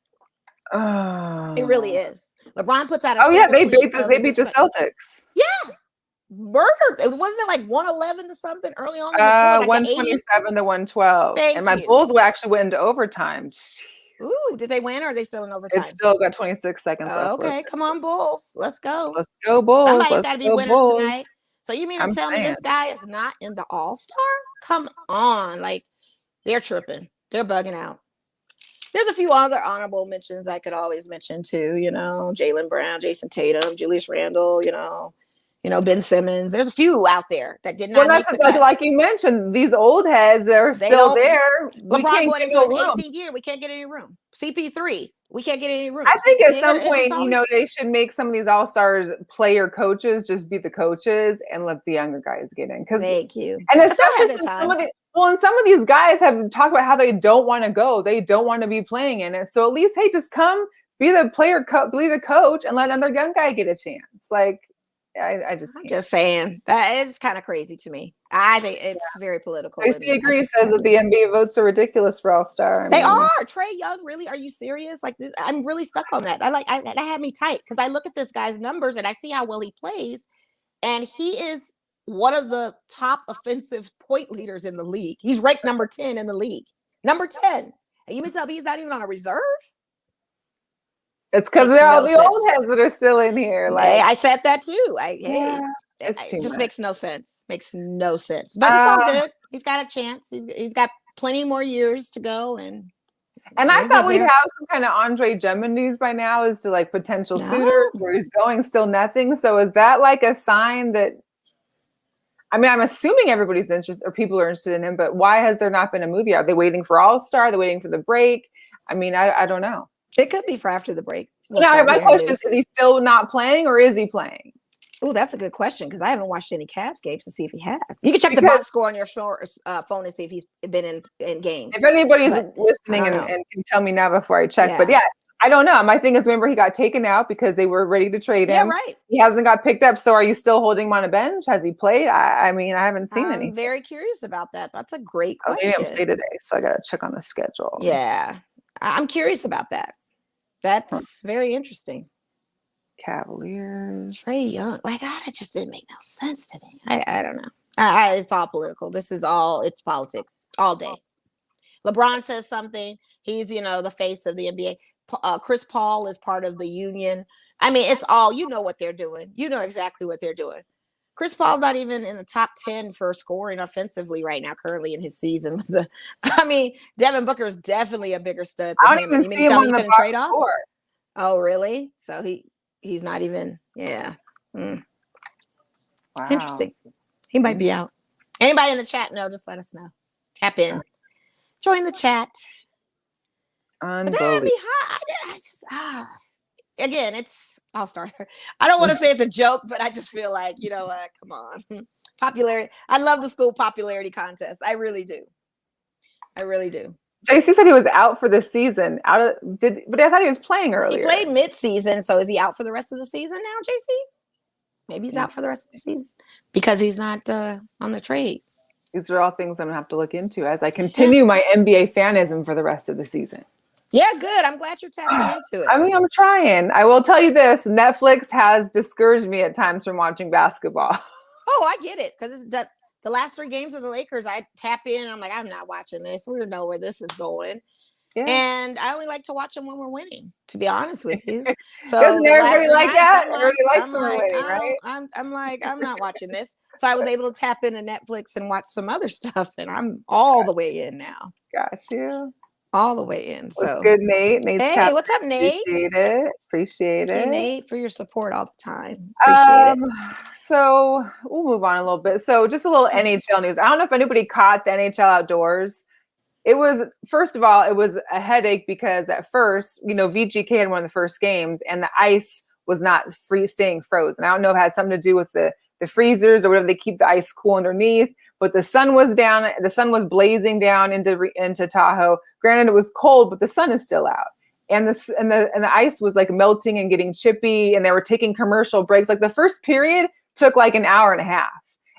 Speaker 2: It really is. LeBron puts out
Speaker 1: they beat the Celtics.
Speaker 2: Yeah. Murdered. Wasn't it like 111 to something early on?
Speaker 1: 127 to 112. And my Bulls actually went into overtime.
Speaker 2: Ooh, did they win or are they still in overtime?
Speaker 1: It's still got 26 seconds left.
Speaker 2: Okay, come on, Bulls. Let's go.
Speaker 1: Let's go, Bulls.
Speaker 2: Somebody's got to be winners tonight. So you mean to tell me this guy is not in the All-Star? Come on. Like, they're tripping. They're bugging out. There's a few other honorable mentions I could always mention too. Jaylen Brown, Jason Tatum, Julius Randle, Ben Simmons. There's a few out there that did not.
Speaker 1: Well, that's like you mentioned, these old heads that are still there.
Speaker 2: LeBron going into his 18th year, we can't get any room. CP3, we can't get any room.
Speaker 1: I think at some point, they should make some of these all-stars player coaches just be the coaches and let the younger guys get in.
Speaker 2: Thank you.
Speaker 1: And especially and some of these guys have talked about how they don't want to go. They don't want to be playing in it. So at least, hey, just come be the player, be the coach, and let another young guy get a chance. Like, I'm
Speaker 2: just saying that is kind of crazy to me. I think it's very political.
Speaker 1: Stacey agrees, says that the NBA votes are ridiculous for All-Star.
Speaker 2: They are. Trey Young, really? Are you serious? Like, this, I'm really stuck on that. That had me tight because I look at this guy's numbers and I see how well he plays, and he is one of the top offensive point leaders in the league. He's ranked number 10 in the league. Number 10. And you mean tell me he's not even on a reserve?
Speaker 1: It's because they're all the old heads that are still in here. Like,
Speaker 2: I said that too. It just makes no sense. Makes no sense. But it's all good. He's got a chance. He's got plenty more years to go. And
Speaker 1: I thought we'd have some kind of Andre Drummond news by now as to like potential suitors where he's going, still nothing. So is that like a sign that? I mean, I'm assuming everybody's interested or people are interested in him, but why has there not been a movie? Are they waiting for All-Star? Are they waiting for the break? I mean, I don't know.
Speaker 2: It could be for after the break.
Speaker 1: My question is he still not playing or is he playing?
Speaker 2: Oh, that's a good question because I haven't watched any Cavs games to see if he has. You can check the box score on your phone and see if he's been in games.
Speaker 1: If anybody's listening and can tell me now before I check. But I don't know. My thing is, remember, he got taken out because they were ready to trade him.
Speaker 2: Yeah, right.
Speaker 1: He hasn't got picked up. So are you still holding him on a bench? Has he played? I mean, I haven't seen anything.
Speaker 2: I'm very curious about that. That's a great question.
Speaker 1: He didn't play today, so I got to check on the schedule.
Speaker 2: Yeah. I'm curious about that. That's very interesting.
Speaker 1: Cavaliers.
Speaker 2: Trey Young. Like, it just didn't make no sense to me. I don't know. It's all political. It's politics all day. LeBron says something. He's, the face of the NBA. Chris Paul is part of the union. I mean, it's all, what they're doing. You know exactly what they're doing. Chris Paul's not even in the top 10 for scoring offensively right now, currently in his season. Devin Booker is definitely a bigger stud than him.
Speaker 1: And you mean to tell me you couldn't trade off?
Speaker 2: Oh, really? So he's not even, yeah. Wow. Interesting. He might be out. Anybody in the chat know, just let us know. Tap in. Join the chat. But that'd be hot. Again, it's AllStar. I don't want to say it's a joke, but I just feel like, come on. Popularity. I love the school popularity contest. I really do.
Speaker 1: JC said he was out for the season. But I thought he was playing earlier.
Speaker 2: He played mid-season, so is he out for the rest of the season now, JC? Maybe he's out for the rest of the season because he's not on the trade.
Speaker 1: These are all things I'm going to have to look into as I continue my NBA fanism for the rest of the season.
Speaker 2: Yeah, good. I'm glad you're tapping into it.
Speaker 1: I'm trying. I will tell you this. Netflix has discouraged me at times from watching basketball.
Speaker 2: Oh, I get it. Because the last 3 games of the Lakers, I tap in. And I'm like, I'm not watching this. We don't know where this is going. Yeah. And I only like to watch them when we're winning, to be honest with you. So
Speaker 1: doesn't everybody like that? Everybody likes when we're winning, right?
Speaker 2: I'm like, I'm not watching this. So I was able to tap into Netflix and watch some other stuff, and I'm all the way in now.
Speaker 1: Got you.
Speaker 2: All the way in. So
Speaker 1: what's good, Nate?
Speaker 2: Hey, what's up, Nate?
Speaker 1: Appreciate it.
Speaker 2: Nate, for your support all the time. Appreciate it.
Speaker 1: So we'll move on a little bit. So just a little NHL news. I don't know if anybody caught the NHL Outdoors. It was, first of all, it was a headache because at first, VGK had one of the first games and the ice was not staying frozen. I don't know if it had something to do with the freezers or whatever. They keep the ice cool underneath, but the sun was down. The sun was blazing down into Tahoe. Granted, it was cold, but the sun is still out. And the ice was like melting and getting chippy, and they were taking commercial breaks. Like the first period took like an hour and a half.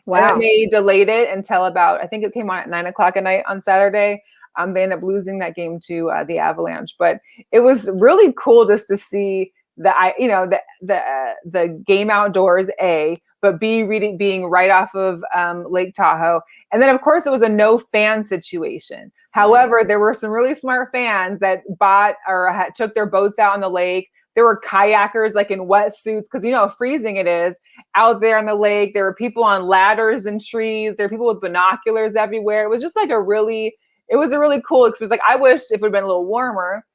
Speaker 1: Wow. And they delayed it until about, I think it came on at 9:00 at night on Saturday. They ended up losing that game to the Avalanche, but it was really cool just to see the game outdoors, but B, being right off of Lake Tahoe. And then of course it was a no fan situation. However, there were some really smart fans that bought or took their boats out on the lake. There were kayakers like in wetsuits because how freezing it is out there on the lake. There were people on ladders and trees. There were people with binoculars everywhere. It was just like a really cool experience. Like I wish if it had been a little warmer,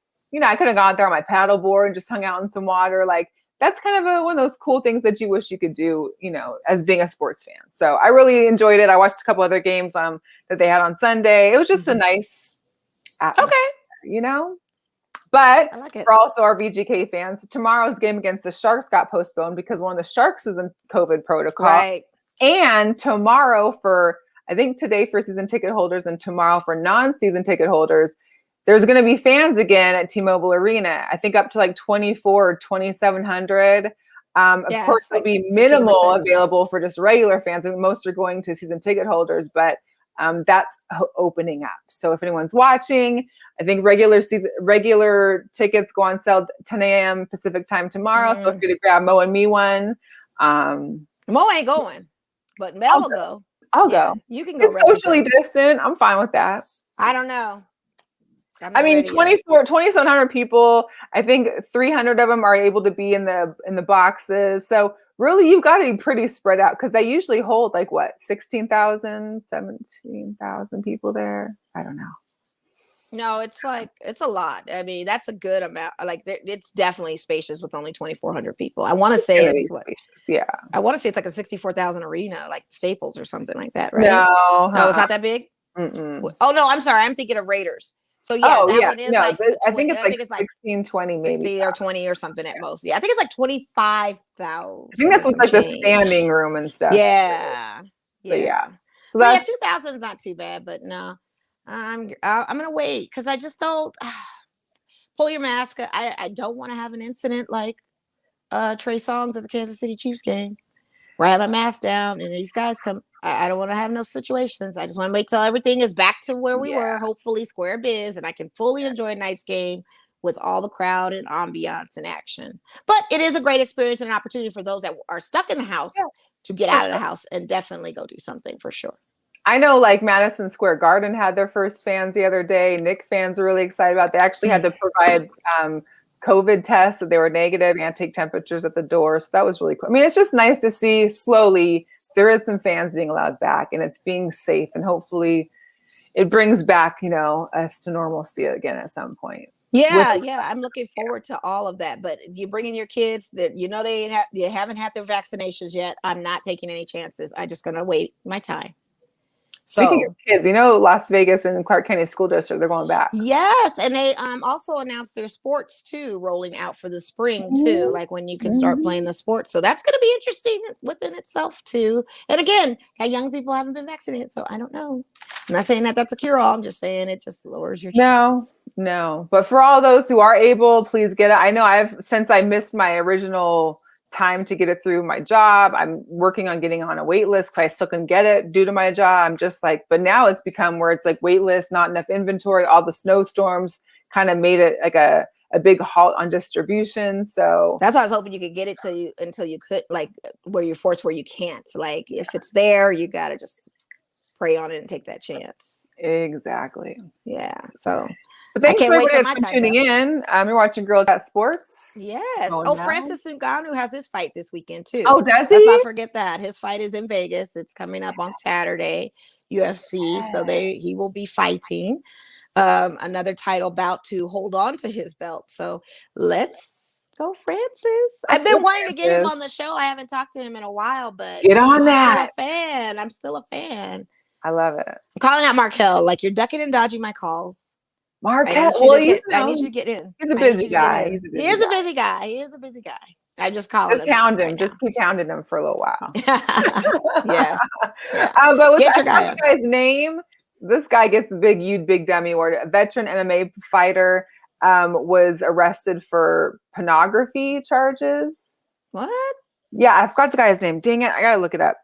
Speaker 1: I could have gone there on my paddle board and just hung out in some water. Like that's kind of one of those cool things that you wish you could do, as being a sports fan. So I really enjoyed it. I watched a couple other games that they had on Sunday. It was just a nice atmosphere, But for also our VGK fans, tomorrow's game against the Sharks got postponed because one of the Sharks is in COVID protocol.
Speaker 2: Right.
Speaker 1: And tomorrow I think today for season ticket holders and tomorrow for non-season ticket holders, there's going to be fans again at T-Mobile Arena. I think up to like 2,400 or 2,700. Of course, there'll be minimal 50%. Available for just regular fans. And most are going to season ticket holders, but that's opening up. So if anyone's watching, I think regular tickets go on sale 10 a.m. Pacific time tomorrow. So if you're to grab Mo and me one.
Speaker 2: Mo ain't going, but Mel will go.
Speaker 1: I'll go.
Speaker 2: You can go.
Speaker 1: It's socially distant. I'm fine with that.
Speaker 2: I don't know.
Speaker 1: 2,700 people. I think 300 of them are able to be in the boxes. So really, you've got to be pretty spread out because they usually hold 16,000, 17,000 people there. I don't know.
Speaker 2: No, it's a lot. I mean, that's a good amount. It's definitely spacious with only 2,400 people. I want to say it's I want to say it's like a 64,000 arena, like Staples or something like that, right?
Speaker 1: No,
Speaker 2: it's not that big.
Speaker 1: Mm-mm.
Speaker 2: Oh no, I'm sorry. I'm thinking of Raiders. So one is
Speaker 1: I think it's like 16, 20 maybe.
Speaker 2: 60 or 20 or something at most. Yeah, I think it's like 25,000.
Speaker 1: I think that's with the standing room and stuff.
Speaker 2: Yeah.
Speaker 1: So
Speaker 2: 2,000 is not too bad, but no, I'm gonna wait because I just don't pull your mask. I don't want to have an incident like Trae Songz at the Kansas City Chiefs game where I have my mask down and these guys come. I don't want to have no situations. I just want to wait till everything is back to where we were, hopefully square biz, and I can fully enjoy tonight's game with all the crowd and ambiance and action. But it is a great experience and an opportunity for those that are stuck in the house to get out of the house and definitely go do something for sure.
Speaker 1: I know like Madison Square Garden had their first fans the other day. Knicks fans are really excited about it. They actually had to provide COVID tests that they were negative and take temperatures at the door. So that was really cool. I mean, it's just nice to see slowly there is some fans being allowed back and it's being safe, and hopefully it brings back, us to normalcy again at some point.
Speaker 2: Yeah, I'm looking forward to all of that. But if you're bringing your kids that they haven't had their vaccinations yet, I'm not taking any chances. I'm just going to wait my time.
Speaker 1: Speaking of kids, Las Vegas and Clark County School District, they're going back.
Speaker 2: Yes, and they also announced their sports too, rolling out for the spring too, like when you can start playing the sports. So that's going to be interesting within itself too. And again, young people haven't been vaccinated, so I don't know. I'm not saying that that's a cure-all. I'm just saying it just lowers your chances.
Speaker 1: No. But for all those who are able, please get it. I know since I missed my original time to get it through my job, I'm working on getting on a wait list because I still can get it due to my job. I'm just like, but now it's become where it's like wait list, not enough inventory. All the snowstorms kind of made it like a big halt on distribution. So
Speaker 2: that's why I was hoping you could get it until you could, like where you're forced where you can't. Like if it's there, you got to just pray on it and take that chance.
Speaker 1: Exactly.
Speaker 2: Yeah. So,
Speaker 1: but thanks for tuning in. You're watching Girlchatsports.
Speaker 2: Yes. Francis Ngannou has his fight this weekend too.
Speaker 1: Oh, does he?
Speaker 2: Let's not forget that his fight is in Vegas. It's coming up on Saturday, UFC. So he will be fighting another title bout to hold on to his belt. So let's go, Francis. I've been wanting to get him on the show. I haven't talked to him in a while, but
Speaker 1: get on that.
Speaker 2: I'm still a fan.
Speaker 1: I love it.
Speaker 2: I'm calling out Markel. Like you're ducking and dodging my calls.
Speaker 1: Markel.
Speaker 2: I need you to get in.
Speaker 1: He's a busy guy.
Speaker 2: He is a busy guy. I just call him.
Speaker 1: Just hound him. Just keep hounding him for a little while.
Speaker 2: Yeah.
Speaker 1: But with the guy's name, this guy gets the big dummy award. A veteran MMA fighter was arrested for pornography charges.
Speaker 2: What?
Speaker 1: Yeah, I forgot the guy's name. Dang it. I gotta look it up.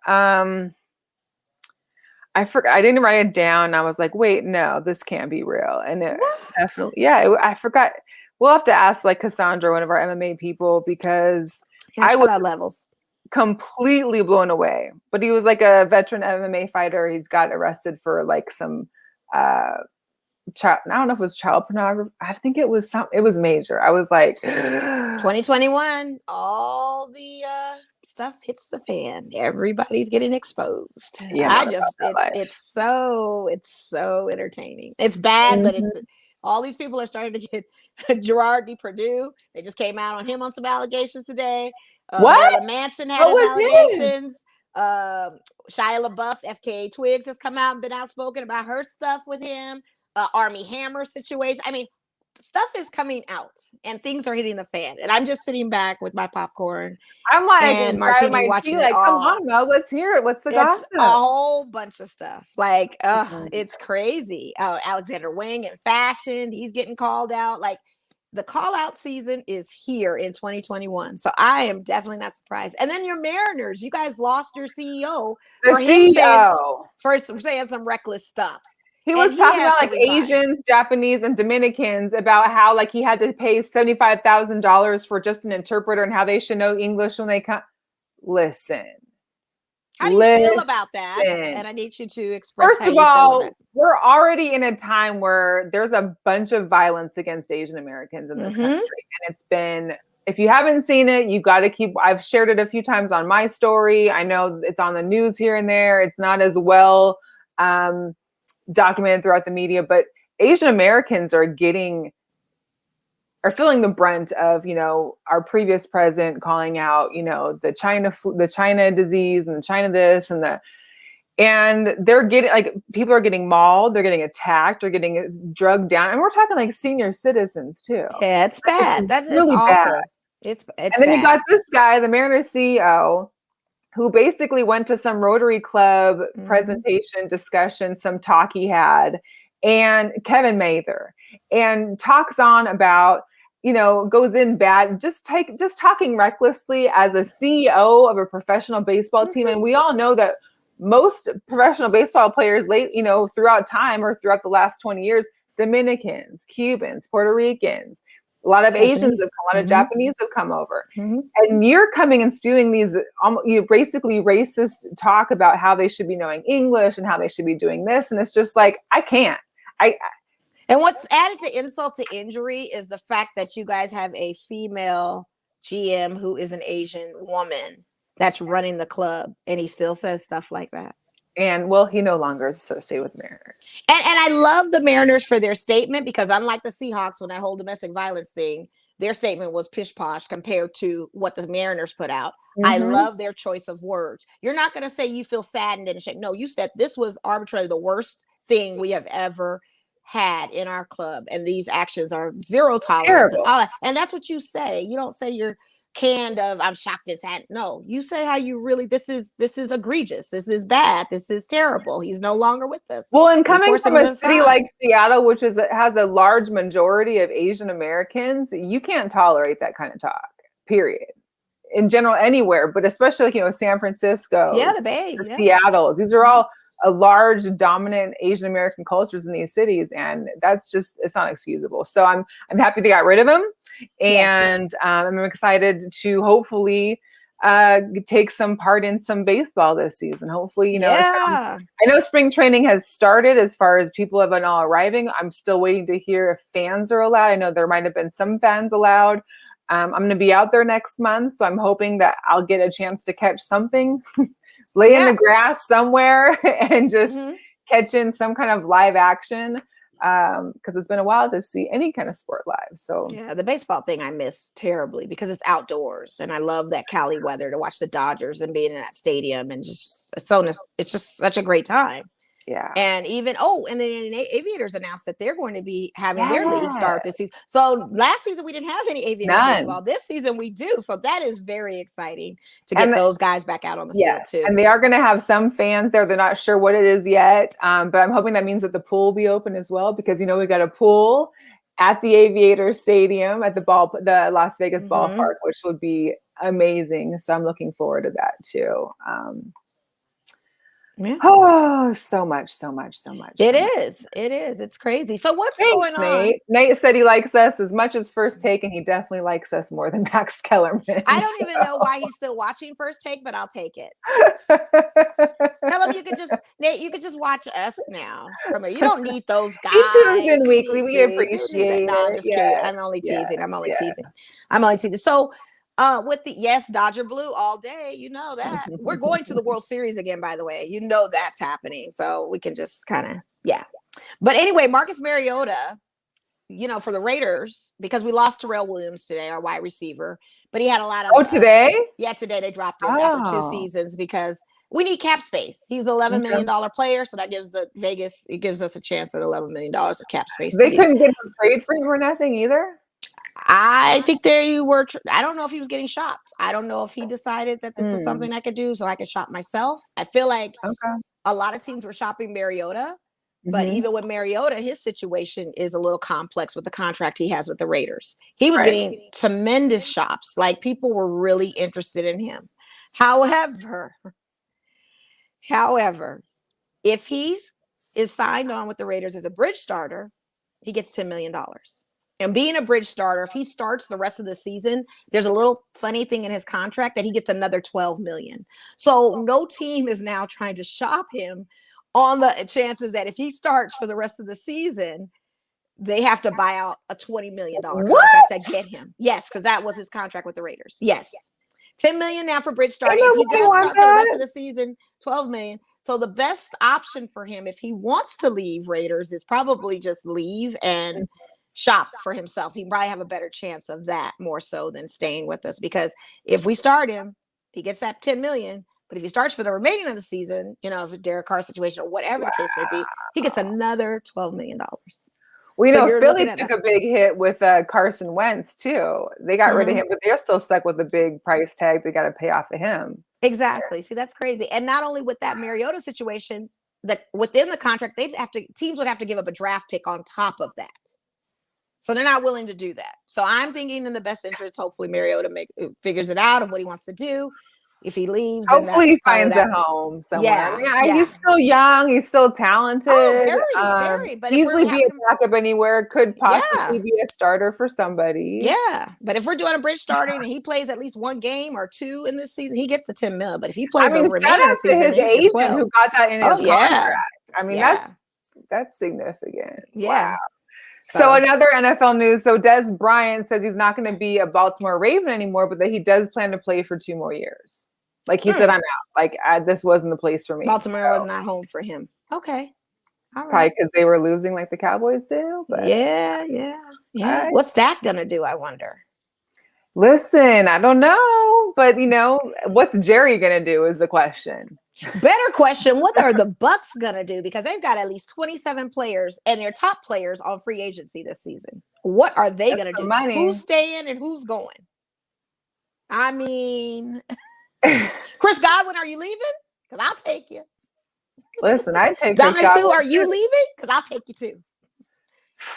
Speaker 1: I forgot. I didn't write it down. I was like, wait, no, this can't be real. And it definitely, I forgot. We'll have to ask like Cassandra, one of our MMA people, because I was
Speaker 2: levels
Speaker 1: completely blown away. But he was like a veteran MMA fighter. He's got arrested for like some, I don't know if it was child pornography. I think it was it was major. I was like,
Speaker 2: 2021, all the stuff hits the fan. Everybody's getting exposed. Yeah, it's so entertaining. It's bad, but it's all these people are starting to get Gerard Depardieu. They just came out on him on some allegations today.
Speaker 1: What?
Speaker 2: Manson had allegations. Shia LaBeouf, FKA Twigs has come out and been outspoken about her stuff with him. Army Hammer situation. I mean, stuff is coming out and things are hitting the fan. And I'm just sitting back with my popcorn.
Speaker 1: I'm like,
Speaker 2: and Martini watching it all.
Speaker 1: Come on, Mel, let's hear it. What's the gossip?
Speaker 2: A whole bunch of stuff. Like, it's crazy. Alexander Wang in fashion, he's getting called out. Like, the call out season is here in 2021. So I am definitely not surprised. And then your Mariners, you guys lost your CEO for saying some reckless stuff.
Speaker 1: He was talking about like Asians, Japanese, and Dominicans about how like he had to pay $75,000 for just an interpreter and how they should know English when they come. Listen.
Speaker 2: How do you feel about that? And I need you to express.
Speaker 1: First of all, we're already in a time where there's a bunch of violence against Asian Americans in this country. And it's been, if you haven't seen it, you got to keep, I've shared it a few times on my story. I know it's on the news here and there. It's not as well documented throughout the media, but Asian Americans are feeling the brunt of, our previous president calling out, the China disease and the China this and they're getting like, people are getting mauled, they're getting attacked, they're getting drugged down. And we're talking like senior citizens too.
Speaker 2: Yeah, it's bad. That's really
Speaker 1: bad.
Speaker 2: It's
Speaker 1: and then you got this guy, the Mariners CEO, who basically went to some Rotary Club presentation discussion, some talk he had, and Kevin Mather, and talks on about, goes in bad, just talking recklessly as a CEO of a professional baseball team. And we all know that most professional baseball players throughout time or throughout the last 20 years, Dominicans, Cubans, Puerto Ricans, A lot of Asians have come, a lot of Japanese have come over. And you're coming and spewing these basically racist talk about how they should be knowing English and how they should be doing this. And it's just like, I can't.
Speaker 2: And what's added to insult to injury is the fact that you guys have a female GM who is an Asian woman that's running the club, and he still says stuff like that.
Speaker 1: And well, he no longer is associated with Mariners.
Speaker 2: And I love the Mariners for their statement, because unlike the Seahawks, when that whole domestic violence thing, their statement was pish posh compared to what the Mariners put out. I love their choice of words. You're not going to say you feel saddened and ashamed. No, you said this was arbitrarily the worst thing we have ever had in our club, and these actions are zero tolerance. And that's what you say. You don't say you're canned of I'm shocked it's had. No, you say how you really, this is egregious, this is bad, this is terrible, he's no longer with us.
Speaker 1: Well, and coming from a city like Seattle, which has a large majority of Asian Americans, you can't tolerate that kind of talk, period, in general, anywhere, but especially like, San Francisco,
Speaker 2: the Bay,
Speaker 1: Seattle's, these are all a large dominant Asian American cultures in these cities, and it's not excusable. So I'm happy they got rid of him, and I'm excited to hopefully take some part in some baseball this season. Hopefully, I know spring training has started as far as people have been all arriving. I'm still waiting to hear if fans are allowed. I know there might have been some fans allowed. I'm going to be out there next month, so I'm hoping that I'll get a chance to catch something. Lay in the grass somewhere and just catch in some kind of live action, because it's been a while to see any kind of sport live. So
Speaker 2: the baseball thing I miss terribly, because it's outdoors, and I love that Cali weather to watch the Dodgers and being in that stadium, and it's just such a great time.
Speaker 1: Yeah.
Speaker 2: And even and then the Aviators announced that they're going to be having their league start this season. So last season we didn't have any Aviators baseball. This season we do. So that is very exciting to get those guys back out on the field too.
Speaker 1: And they are going to have some fans there. They're not sure what it is yet. But I'm hoping that means that the pool will be open as well, because we got a pool at the Aviators Stadium at the Las Vegas ballpark, which would be amazing. So I'm looking forward to that too. Oh, so much.
Speaker 2: It is. It's crazy. So what's going on?
Speaker 1: Nate said he likes us as much as First Take, and he definitely likes us more than Max Kellerman.
Speaker 2: I don't even know why he's still watching First Take, but I'll take it. Tell him Nate, you could just watch us now. You don't need those guys.
Speaker 1: He tunes in weekly. We appreciate it.
Speaker 2: No, I'm just kidding. I'm only teasing. I'm only teasing. So with the Dodger Blue all day, that we're going to the World Series again, by the way, that's happening, so we can just kind of but anyway, Marcus Mariota, for the Raiders, because we lost Terrell Williams today, our wide receiver, but he had a lot of
Speaker 1: today
Speaker 2: they dropped him after 2 seasons because we need cap space. He was an $11 million player, so that gives it gives us a chance at $11 million of cap space.
Speaker 1: They couldn't get him trade for him or nothing either.
Speaker 2: I think they were. I don't know if he was getting shopped. I don't know if he decided that this was something I could do, so I could shop myself. I feel like a lot of teams were shopping Mariota, but even with Mariota, his situation is a little complex with the contract he has with the Raiders. He was getting tremendous shops. Like, people were really interested in him. However, if he is signed on with the Raiders as a bridge starter, he gets $10 million. And being a bridge starter, if he starts the rest of the season, there's a little funny thing in his contract that he gets another $12 million. So no team is now trying to shop him on the chances that if he starts for the rest of the season, they have to buy out a $20 million contract to get him. Yes, because that was his contract with the Raiders. Yes. $10 million now for bridge starting. If he does start for the rest of the season, $12 million. So the best option for him, if he wants to leave Raiders, is probably just leave and shop for himself. He probably have a better chance of that more so than staying with us, because if we start him, he gets that $10 million. But if he starts for the remaining of the season, if a Derek Carr situation or whatever the case may be, he gets another $12 million.
Speaker 1: Philly took a big hit with Carson Wentz too. They got rid of him, but they're still stuck with a big price tag they got to pay off of him.
Speaker 2: Exactly. See, that's crazy. And not only with that Mariota situation, that within the contract, teams would have to give up a draft pick on top of that. So they're not willing to do that. So I'm thinking in the best interest, hopefully Mariota figures it out of what he wants to do. If he leaves,
Speaker 1: hopefully he finds
Speaker 2: that.
Speaker 1: a home somewhere.
Speaker 2: Yeah,
Speaker 1: He's still young. He's still talented.
Speaker 2: Oh, very. But
Speaker 1: easily be a backup anywhere. Could possibly be a starter for somebody.
Speaker 2: Yeah, but if we're doing a bridge starting and he plays at least one game or two in this season, he gets the 10 mil. But if he plays the remaining season,
Speaker 1: his agent who got that in his contract. I mean, that's significant.
Speaker 2: Yeah.
Speaker 1: Wow. So another NFL news. So Des Bryant says he's not going to be a Baltimore Raven anymore, but that he does plan to play for 2 more years. Like he said, I'm out. Like this wasn't the place for me.
Speaker 2: Baltimore was not home for him. Okay. All right.
Speaker 1: Probably because they were losing like the Cowboys do. But
Speaker 2: yeah. Right. What's Dak going to do, I wonder?
Speaker 1: Listen, I don't know. But, what's Jerry going to do is the question.
Speaker 2: Better question, what are the Bucks going to do? Because they've got at least 27 players and their top players on free agency this season. What are they going to do? Money. Who's staying and who's going? I mean, Chris Godwin, are you leaving? Because I'll take you.
Speaker 1: Listen, I take
Speaker 2: Dominic Sue, are you leaving? Because I'll take you too.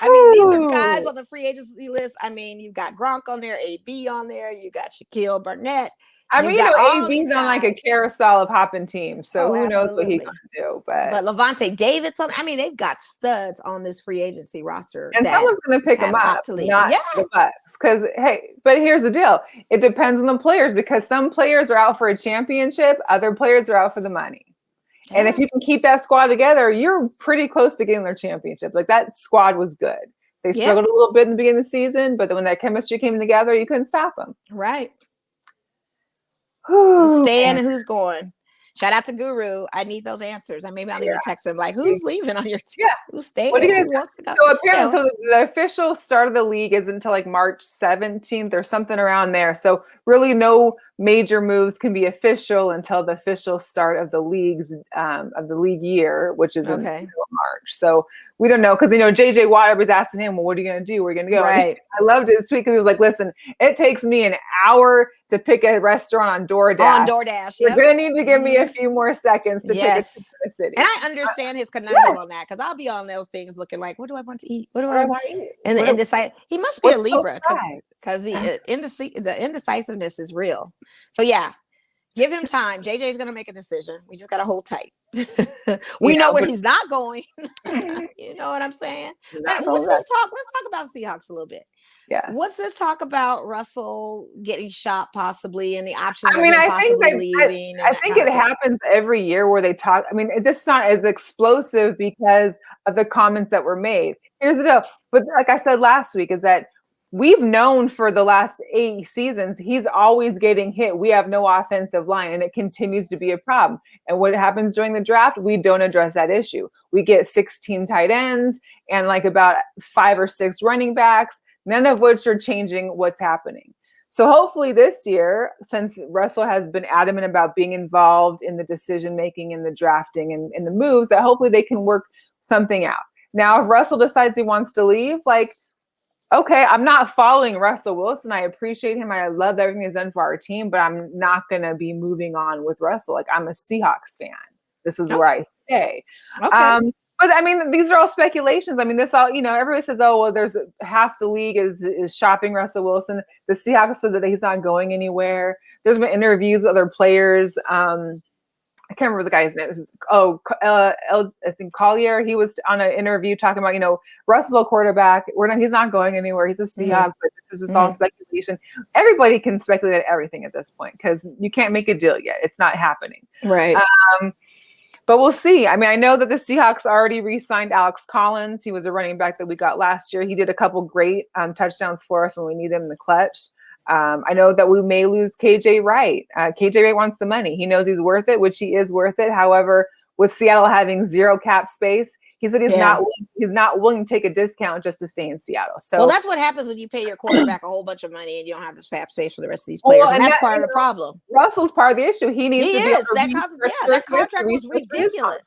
Speaker 2: I mean, these are guys on the free agency list. I mean, you've got Gronk on there, AB on there, you got Shaquille Barnett.
Speaker 1: I mean, AB's on like a carousel of hopping teams, so who knows what he's going to do. But
Speaker 2: Levante David's on. I mean, they've got studs on this free agency roster,
Speaker 1: and someone's going to pick them up, not the Bucks. Because but here's the deal: it depends on the players, because some players are out for a championship, other players are out for the money. Yeah. And if you can keep that squad together, you're pretty close to getting their championship. Like that squad was good. They struggled a little bit in the beginning of the season, but then when that chemistry came together, you couldn't stop them.
Speaker 2: Right. Who's staying and who's going? Shout out to Guru. I need those answers. Maybe I'll need to text him like, who's leaving on your team? Who's staying? Who wants to go?
Speaker 1: So apparently, the official start of the league is until like March 17th or something around there. So really, no major moves can be official until the official start of the league's of the league year, which is in March. So we don't know, because JJ Watt was asking him, well, what are you going to do? Where are you going to go?
Speaker 2: Right.
Speaker 1: I loved his tweet because he was like, listen, it takes me an hour to pick a restaurant on DoorDash. You're going to need to give me a few more seconds to pick a the city.
Speaker 2: And I understand his conundrum on that, because I'll be on those things looking like, what do I want to eat? What do I want to eat? And decide. He must be a Libra, because the indecisiveness is real. So give him time. JJ's going to make a decision. We just got to hold tight. We know where he's not going. You know what I'm saying? What's this talk? Let's talk about Seahawks a little bit.
Speaker 1: Yeah.
Speaker 2: What's this talk about Russell getting shot possibly, and the options of
Speaker 1: him
Speaker 2: possibly leaving?
Speaker 1: I think it happens every year where they talk. It's not as explosive because of the comments that were made. Here's the deal. But like I said last week, is that we've known for the last 8 seasons, he's always getting hit. We have no offensive line, and it continues to be a problem. And what happens during the draft, we don't address that issue. We get 16 tight ends and like about 5 or 6 running backs, none of which are changing what's happening. So hopefully this year, since Russell has been adamant about being involved in the decision-making and the drafting and the moves, that hopefully they can work something out. Now, if Russell decides he wants to leave, okay, I'm not following Russell Wilson. I appreciate him. I love everything he's done for our team, but I'm not going to be moving on with Russell. I'm a Seahawks fan. This is where I stay. Okay. But these are all speculations. This all, everybody says, oh, well, there's half the league is shopping Russell Wilson. The Seahawks said that he's not going anywhere. There's been interviews with other players. I can't remember the guy's name. I think Collier. He was on an interview talking about, Russell's a quarterback. He's not going anywhere. He's a Seahawks, but this is just all speculation. Everybody can speculate everything at this point because you can't make a deal yet. It's not happening.
Speaker 2: Right.
Speaker 1: But we'll see. I know that the Seahawks already re-signed Alex Collins. He was a running back that we got last year. He did a couple great touchdowns for us when we need him in the clutch. I know that we may lose KJ Wright. KJ Wright wants the money. He knows he's worth it, which he is worth it. However, with Seattle having 0 cap space, he said he's not willing to take a discount just to stay in Seattle. So
Speaker 2: that's what happens when you pay your quarterback a whole bunch of money and you don't have the cap space for the rest of these players. And that's part of the problem.
Speaker 1: Russell's part of the issue. He needs to
Speaker 2: that contract was ridiculous.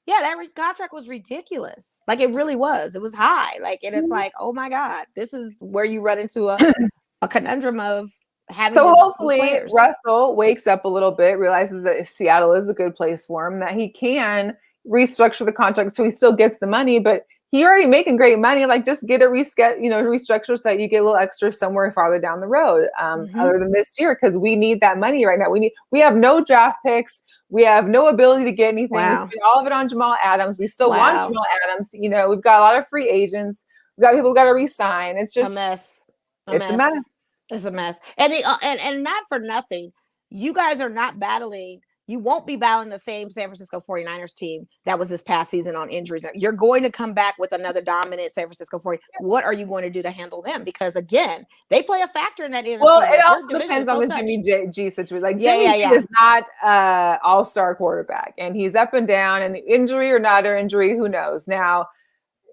Speaker 2: Yeah, that contract was ridiculous. It really was. It was high. And it's like, oh my God, this is where you run into a conundrum of having.
Speaker 1: So hopefully Russell wakes up a little bit, realizes that if Seattle is a good place for him, that he can restructure the contract so he still gets the money, but you're already making great money. Like, just get a restructure so that you get a little extra somewhere farther down the road, other than this year, because we need that money right now. We have no draft picks. We have no ability to get anything.
Speaker 2: Wow.
Speaker 1: We spend all of it on Jamal Adams. We still want Jamal Adams. We've got a lot of free agents. We've got people who got to re-sign. It's just
Speaker 2: a mess.
Speaker 1: It's a mess.
Speaker 2: It's a mess. And and not for nothing, you guys are not battling. You won't be battling the same San Francisco 49ers team that was this past season on injuries. You're going to come back with another dominant San Francisco 49ers. What are you going to do to handle them? Because, again, they play a factor in that NFC.
Speaker 1: Well, it also depends on the Jimmy G situation. Like, Jimmy G is not an all-star quarterback, and he's up and down, and injury or not or injury, who knows? Now,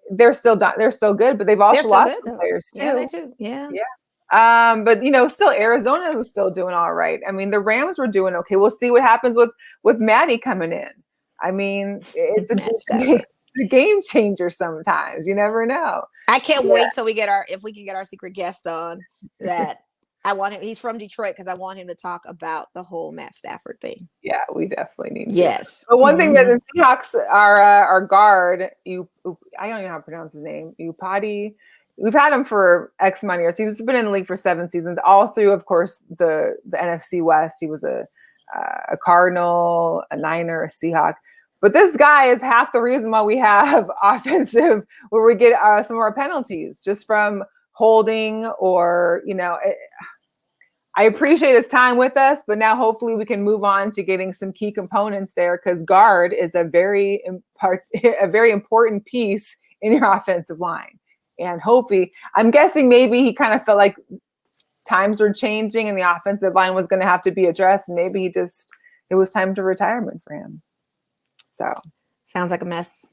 Speaker 1: they're still good, but they've also lost some players, too.
Speaker 2: Yeah, they do. Yeah.
Speaker 1: But still Arizona was still doing all right. I mean, the Rams were doing okay. We'll see what happens with Maddie coming in. I mean, it's a game changer sometimes. You never know.
Speaker 2: I can't wait till we if we can get our secret guest on that. I want him. He's from Detroit because I want him to talk about the whole Matt Stafford thing.
Speaker 1: Yeah, we definitely need to.
Speaker 2: Yes.
Speaker 1: But one thing that the Seahawks our guard, I don't even know how to pronounce his name, Upati. We've had him for X amount of years. He's been in the league for 7 seasons, all through, of course, the NFC West. He was a Cardinal, a Niner, a Seahawk. But this guy is half the reason why we have offensive, where we get some of our penalties just from holding or, I appreciate his time with us, but now hopefully we can move on to getting some key components there, because guard is a very important piece in your offensive line. And I'm guessing maybe he kind of felt like times were changing and the offensive line was going to have to be addressed. And maybe it was time to retirement for him. So
Speaker 2: sounds like a mess.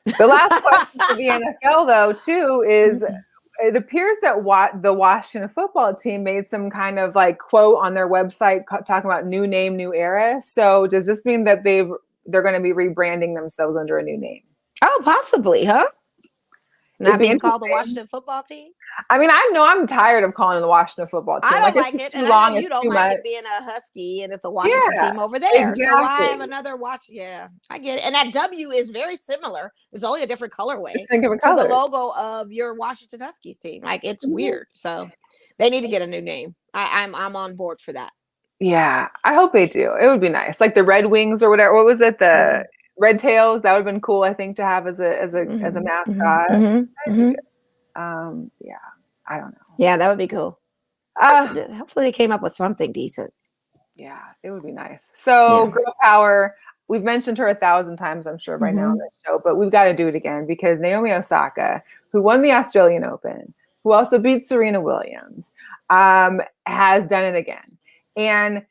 Speaker 1: The last question for the NFL, though, too, is it appears that the Washington football team made some kind of like quote on their website talking about new name, new era. So does this mean that they're going to be rebranding themselves under a new name?
Speaker 2: Oh, possibly, huh? Not being called the Washington football team?
Speaker 1: I mean, I'm tired of calling it the Washington football team.
Speaker 2: I don't like it. And I know you don't like it being a Husky and it's a Washington team over there. Exactly. So why have another Yeah, I get it. And that W is very similar. It's only a different colorway to the logo of your Washington Huskies team. Like, it's weird. So they need to get a new name. I'm on board for that.
Speaker 1: Yeah, I hope they do. It would be nice. Like the Red Wings or whatever. What was it? The Red Tails, that would have been cool, I think, to have as a mascot. Yeah, I don't know.
Speaker 2: Yeah, that would be cool. Hopefully they came up with something decent.
Speaker 1: Yeah, it would be nice. So Girl Power, we've mentioned her 1,000 times, I'm sure, by now on the show, but we've got to do it again because Naomi Osaka, who won the Australian Open, who also beat Serena Williams, has done it again. And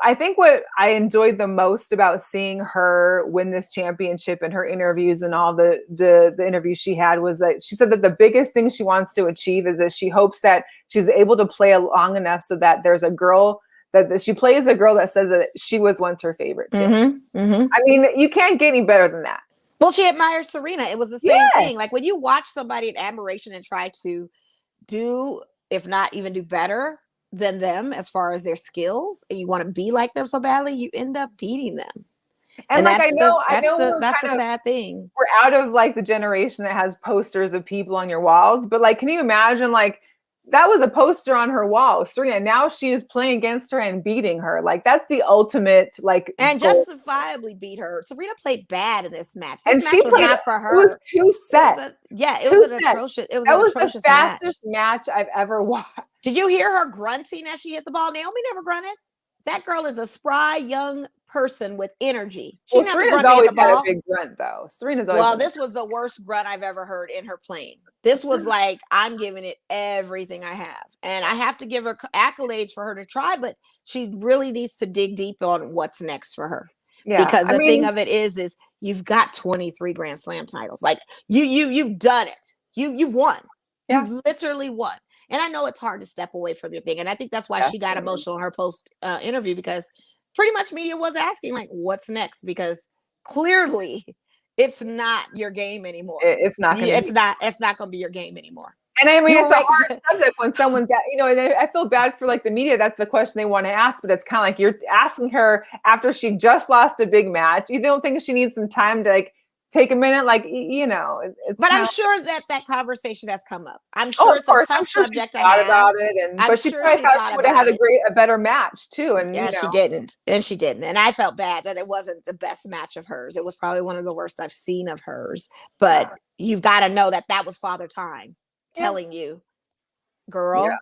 Speaker 1: I think what I enjoyed the most about seeing her win this championship and her interviews and all the interviews she had was that she said that the biggest thing she wants to achieve is that she hopes that she's able to play long enough so that there's a girl that she plays a girl that says that she was once her favorite too. I mean, you can't get any better than that.
Speaker 2: Well, she admires Serena. It was the same thing. Like when you watch somebody in admiration and try to do, if not even do better than them as far as their skills, and you want to be like them so badly, you end up beating them.
Speaker 1: And like I know
Speaker 2: that's a sad thing.
Speaker 1: We're out of like the generation that has posters of people on your walls, but like, can you imagine like that was a poster on her wall, Serena. Now she is playing against her and beating her. Like that's the ultimate like
Speaker 2: and
Speaker 1: goal.
Speaker 2: Justifiably beat her. Serena played bad in this match. This
Speaker 1: and
Speaker 2: match
Speaker 1: she
Speaker 2: was
Speaker 1: played,
Speaker 2: not for her.
Speaker 1: It was 2 sets.
Speaker 2: It was an atrocious. It was
Speaker 1: that
Speaker 2: an
Speaker 1: was
Speaker 2: atrocious
Speaker 1: the fastest match I've ever watched.
Speaker 2: Did you hear her grunting as she hit the ball? Naomi never grunted. That girl is a spry young person with energy. She never
Speaker 1: Serena's always had a big grunt, though. Serena's always.
Speaker 2: This was the worst grunt I've ever heard in her playing. This was like, I'm giving it everything I have, and I have to give her accolades for her to try, but she really needs to dig deep on what's next for her. Yeah, because the thing of it is you've got 23 Grand Slam titles. Like you've done it. You've won. Yeah. You've literally won. And I know it's hard to step away from your thing. And I think that's why she got emotional in her post interview, because pretty much media was asking like, what's next? Because clearly it's not your game anymore.
Speaker 1: It's not going
Speaker 2: to be your game anymore.
Speaker 1: And I mean, it's a hard subject when someone's and I feel bad for like the media. That's the question they want to ask, but it's kind of like you're asking her after she just lost a big match. You don't think she needs some time to like take a minute, like, it's.
Speaker 2: But I'm sure that conversation has come up. I'm sure it's a tough subject to have.
Speaker 1: About it, but she probably thought she would have had a better match too. And
Speaker 2: yeah, she didn't. And I felt bad that it wasn't the best match of hers. It was probably one of the worst I've seen of hers. But you've got to know that was Father Time telling you, girl.
Speaker 1: Yeah.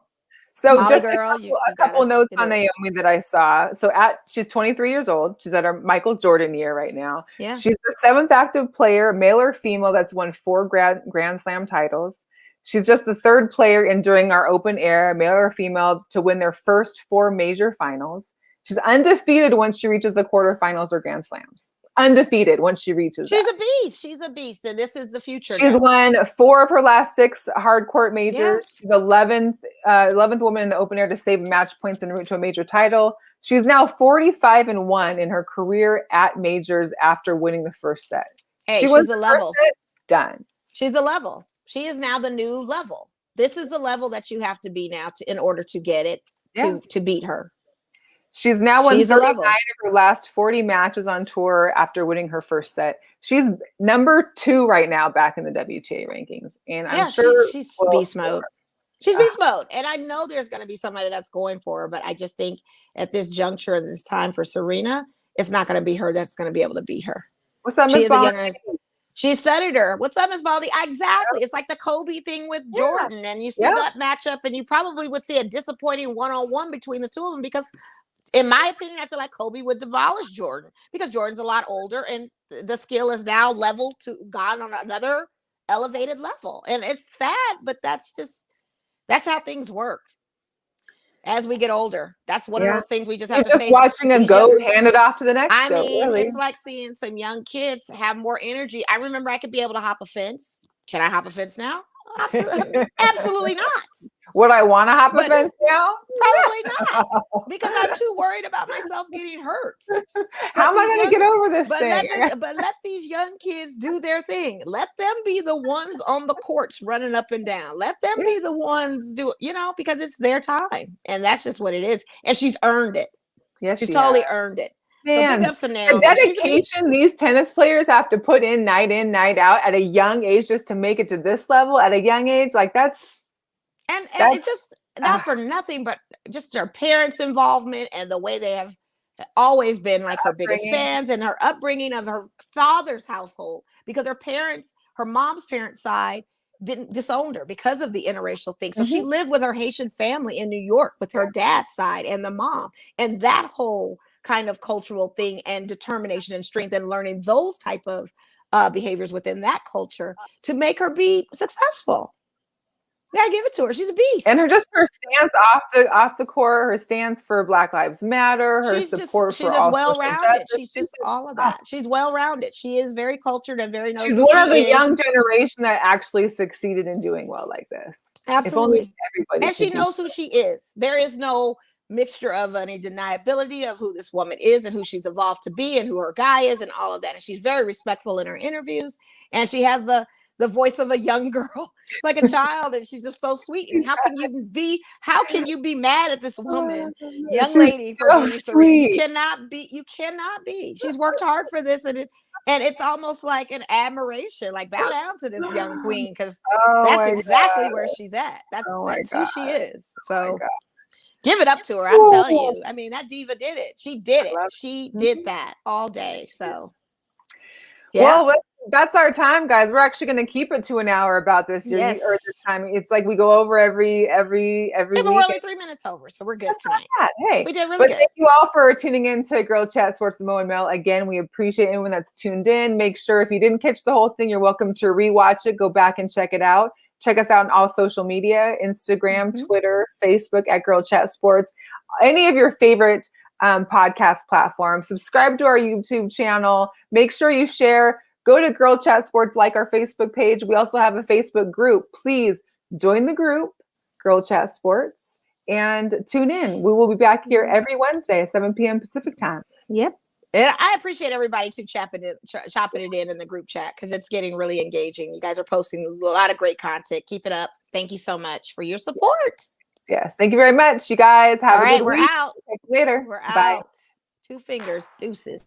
Speaker 1: So
Speaker 2: Molly
Speaker 1: just
Speaker 2: girl,
Speaker 1: a couple notes on Naomi that I saw. So she's 23 years old. She's at her Michael Jordan year right now.
Speaker 2: Yeah.
Speaker 1: She's the 7th active player, male or female, that's won 4 Grand Slam titles. She's just the 3rd player during our open era, male or female, to win their first 4 major finals. She's undefeated once she reaches the quarterfinals or Grand Slams. Undefeated once she reaches.
Speaker 2: She's a beast. She's a beast, and this is the future.
Speaker 1: She's won 4 of her last 6 hard court majors. Yeah. She's the 11th woman in the open air to save match points and route to a major title. She's now 45-1 in her career at majors after winning the first set.
Speaker 2: Hey, she's a level.
Speaker 1: Done.
Speaker 2: She's a level. She is now the new level. This is the level that you have to be now in order to get it to beat her.
Speaker 1: She's now won 39 of her last 40 matches on tour after winning her first set. She's number 2 right now back in the WTA rankings. And I'm sure
Speaker 2: she's beast mode. She's beast mode. And I know there's going to be somebody that's going for her, but I just think at this juncture and this time for Serena, it's not going to be her that's going to be able to beat her.
Speaker 1: What's up, Miss Baldy?
Speaker 2: She studied her. What's up, Miss Baldy? Exactly. It's like the Kobe thing with Jordan. And you see that matchup, and you probably would see a disappointing one-on-one between the two of them because in my opinion, I feel like Kobe would demolish Jordan because Jordan's a lot older and the skill is now gone on another elevated level. And it's sad, but that's how things work. As we get older, that's one of those things we just have to face.
Speaker 1: Watching a goat hand it off to the next.
Speaker 2: It's like seeing some young kids have more energy. I remember I could be able to hop a fence. Can I hop a fence now? Absolutely not.
Speaker 1: Would I want to hop a fence now?
Speaker 2: Probably not, because I'm too worried about myself getting hurt.
Speaker 1: How am I going to get over this thing?
Speaker 2: But let these young kids do their thing. Let them be the ones on the courts running up and down. Let them be the ones because it's their time. And that's just what it is. And she's earned it.
Speaker 1: Yes,
Speaker 2: she's totally earned it.
Speaker 1: Man,
Speaker 2: so the
Speaker 1: dedication these tennis players have to put in, night out at a young age just to make it to this level at a young age, like that's
Speaker 2: it's just not for nothing, but just her parents' involvement and the way they have always been like her biggest fans, and her upbringing of her father's household, because her mom's parents' side disowned her because of the interracial thing. So she lived with her Haitian family in New York with her dad's side and the mom, and that whole kind of cultural thing and determination and strength and learning those type of behaviors within that culture to make her be successful. Yeah, give it to her. She's a beast.
Speaker 1: And her stance off the court, her stance for Black Lives Matter, her support for all
Speaker 2: well-rounded. She's just all of that. She's well-rounded. She is very cultured and very nosy.
Speaker 1: She's one of the young generation that actually succeeded in doing well like this.
Speaker 2: Absolutely. And she knows who she is. There is no mixture of any deniability of who this woman is and who she's evolved to be and who her guy is and all of that. And she's very respectful in her interviews. And she has the voice of a young girl, like a child, and she's just so sweet. And how can you be mad at this woman, young lady, for being sweet? You cannot be. She's worked hard for this, and it's almost like an admiration, like bow down to this young queen, because that's exactly where she's at. That's who she is. So give it up to her. I'm telling you. I mean, that diva did it. She did it. She did that all day. So
Speaker 1: well, that's our time, guys. We're actually going to keep it to an hour about this or this time. It's like we go over every week.
Speaker 2: We're only 3 minutes over, so we're good tonight.
Speaker 1: Hey,
Speaker 2: we did really good.
Speaker 1: Thank you all for tuning in to Girl Chat Sports with Mo and Mel. Again, we appreciate anyone that's tuned in. Make sure if you didn't catch the whole thing, you're welcome to rewatch it. Go back and check it out. Check us out on all social media, Instagram, Twitter, Facebook at Girl Chat Sports. Any of your favorite podcast platforms. Subscribe to our YouTube channel. Make sure you share. Go to Girl Chat Sports, like our Facebook page. We also have a Facebook group. Please join the group, Girl Chat Sports, and tune in. We will be back here every Wednesday at 7 p.m. Pacific time.
Speaker 2: Yep. And I appreciate everybody chopping it in the group chat, because it's getting really engaging. You guys are posting a lot of great content. Keep it up. Thank you so much for your support.
Speaker 1: Yes. Thank you very much. You guys have a good week.
Speaker 2: We're out.
Speaker 1: Catch you later.
Speaker 2: We're
Speaker 1: Bye.
Speaker 2: out. 2 fingers. Deuces.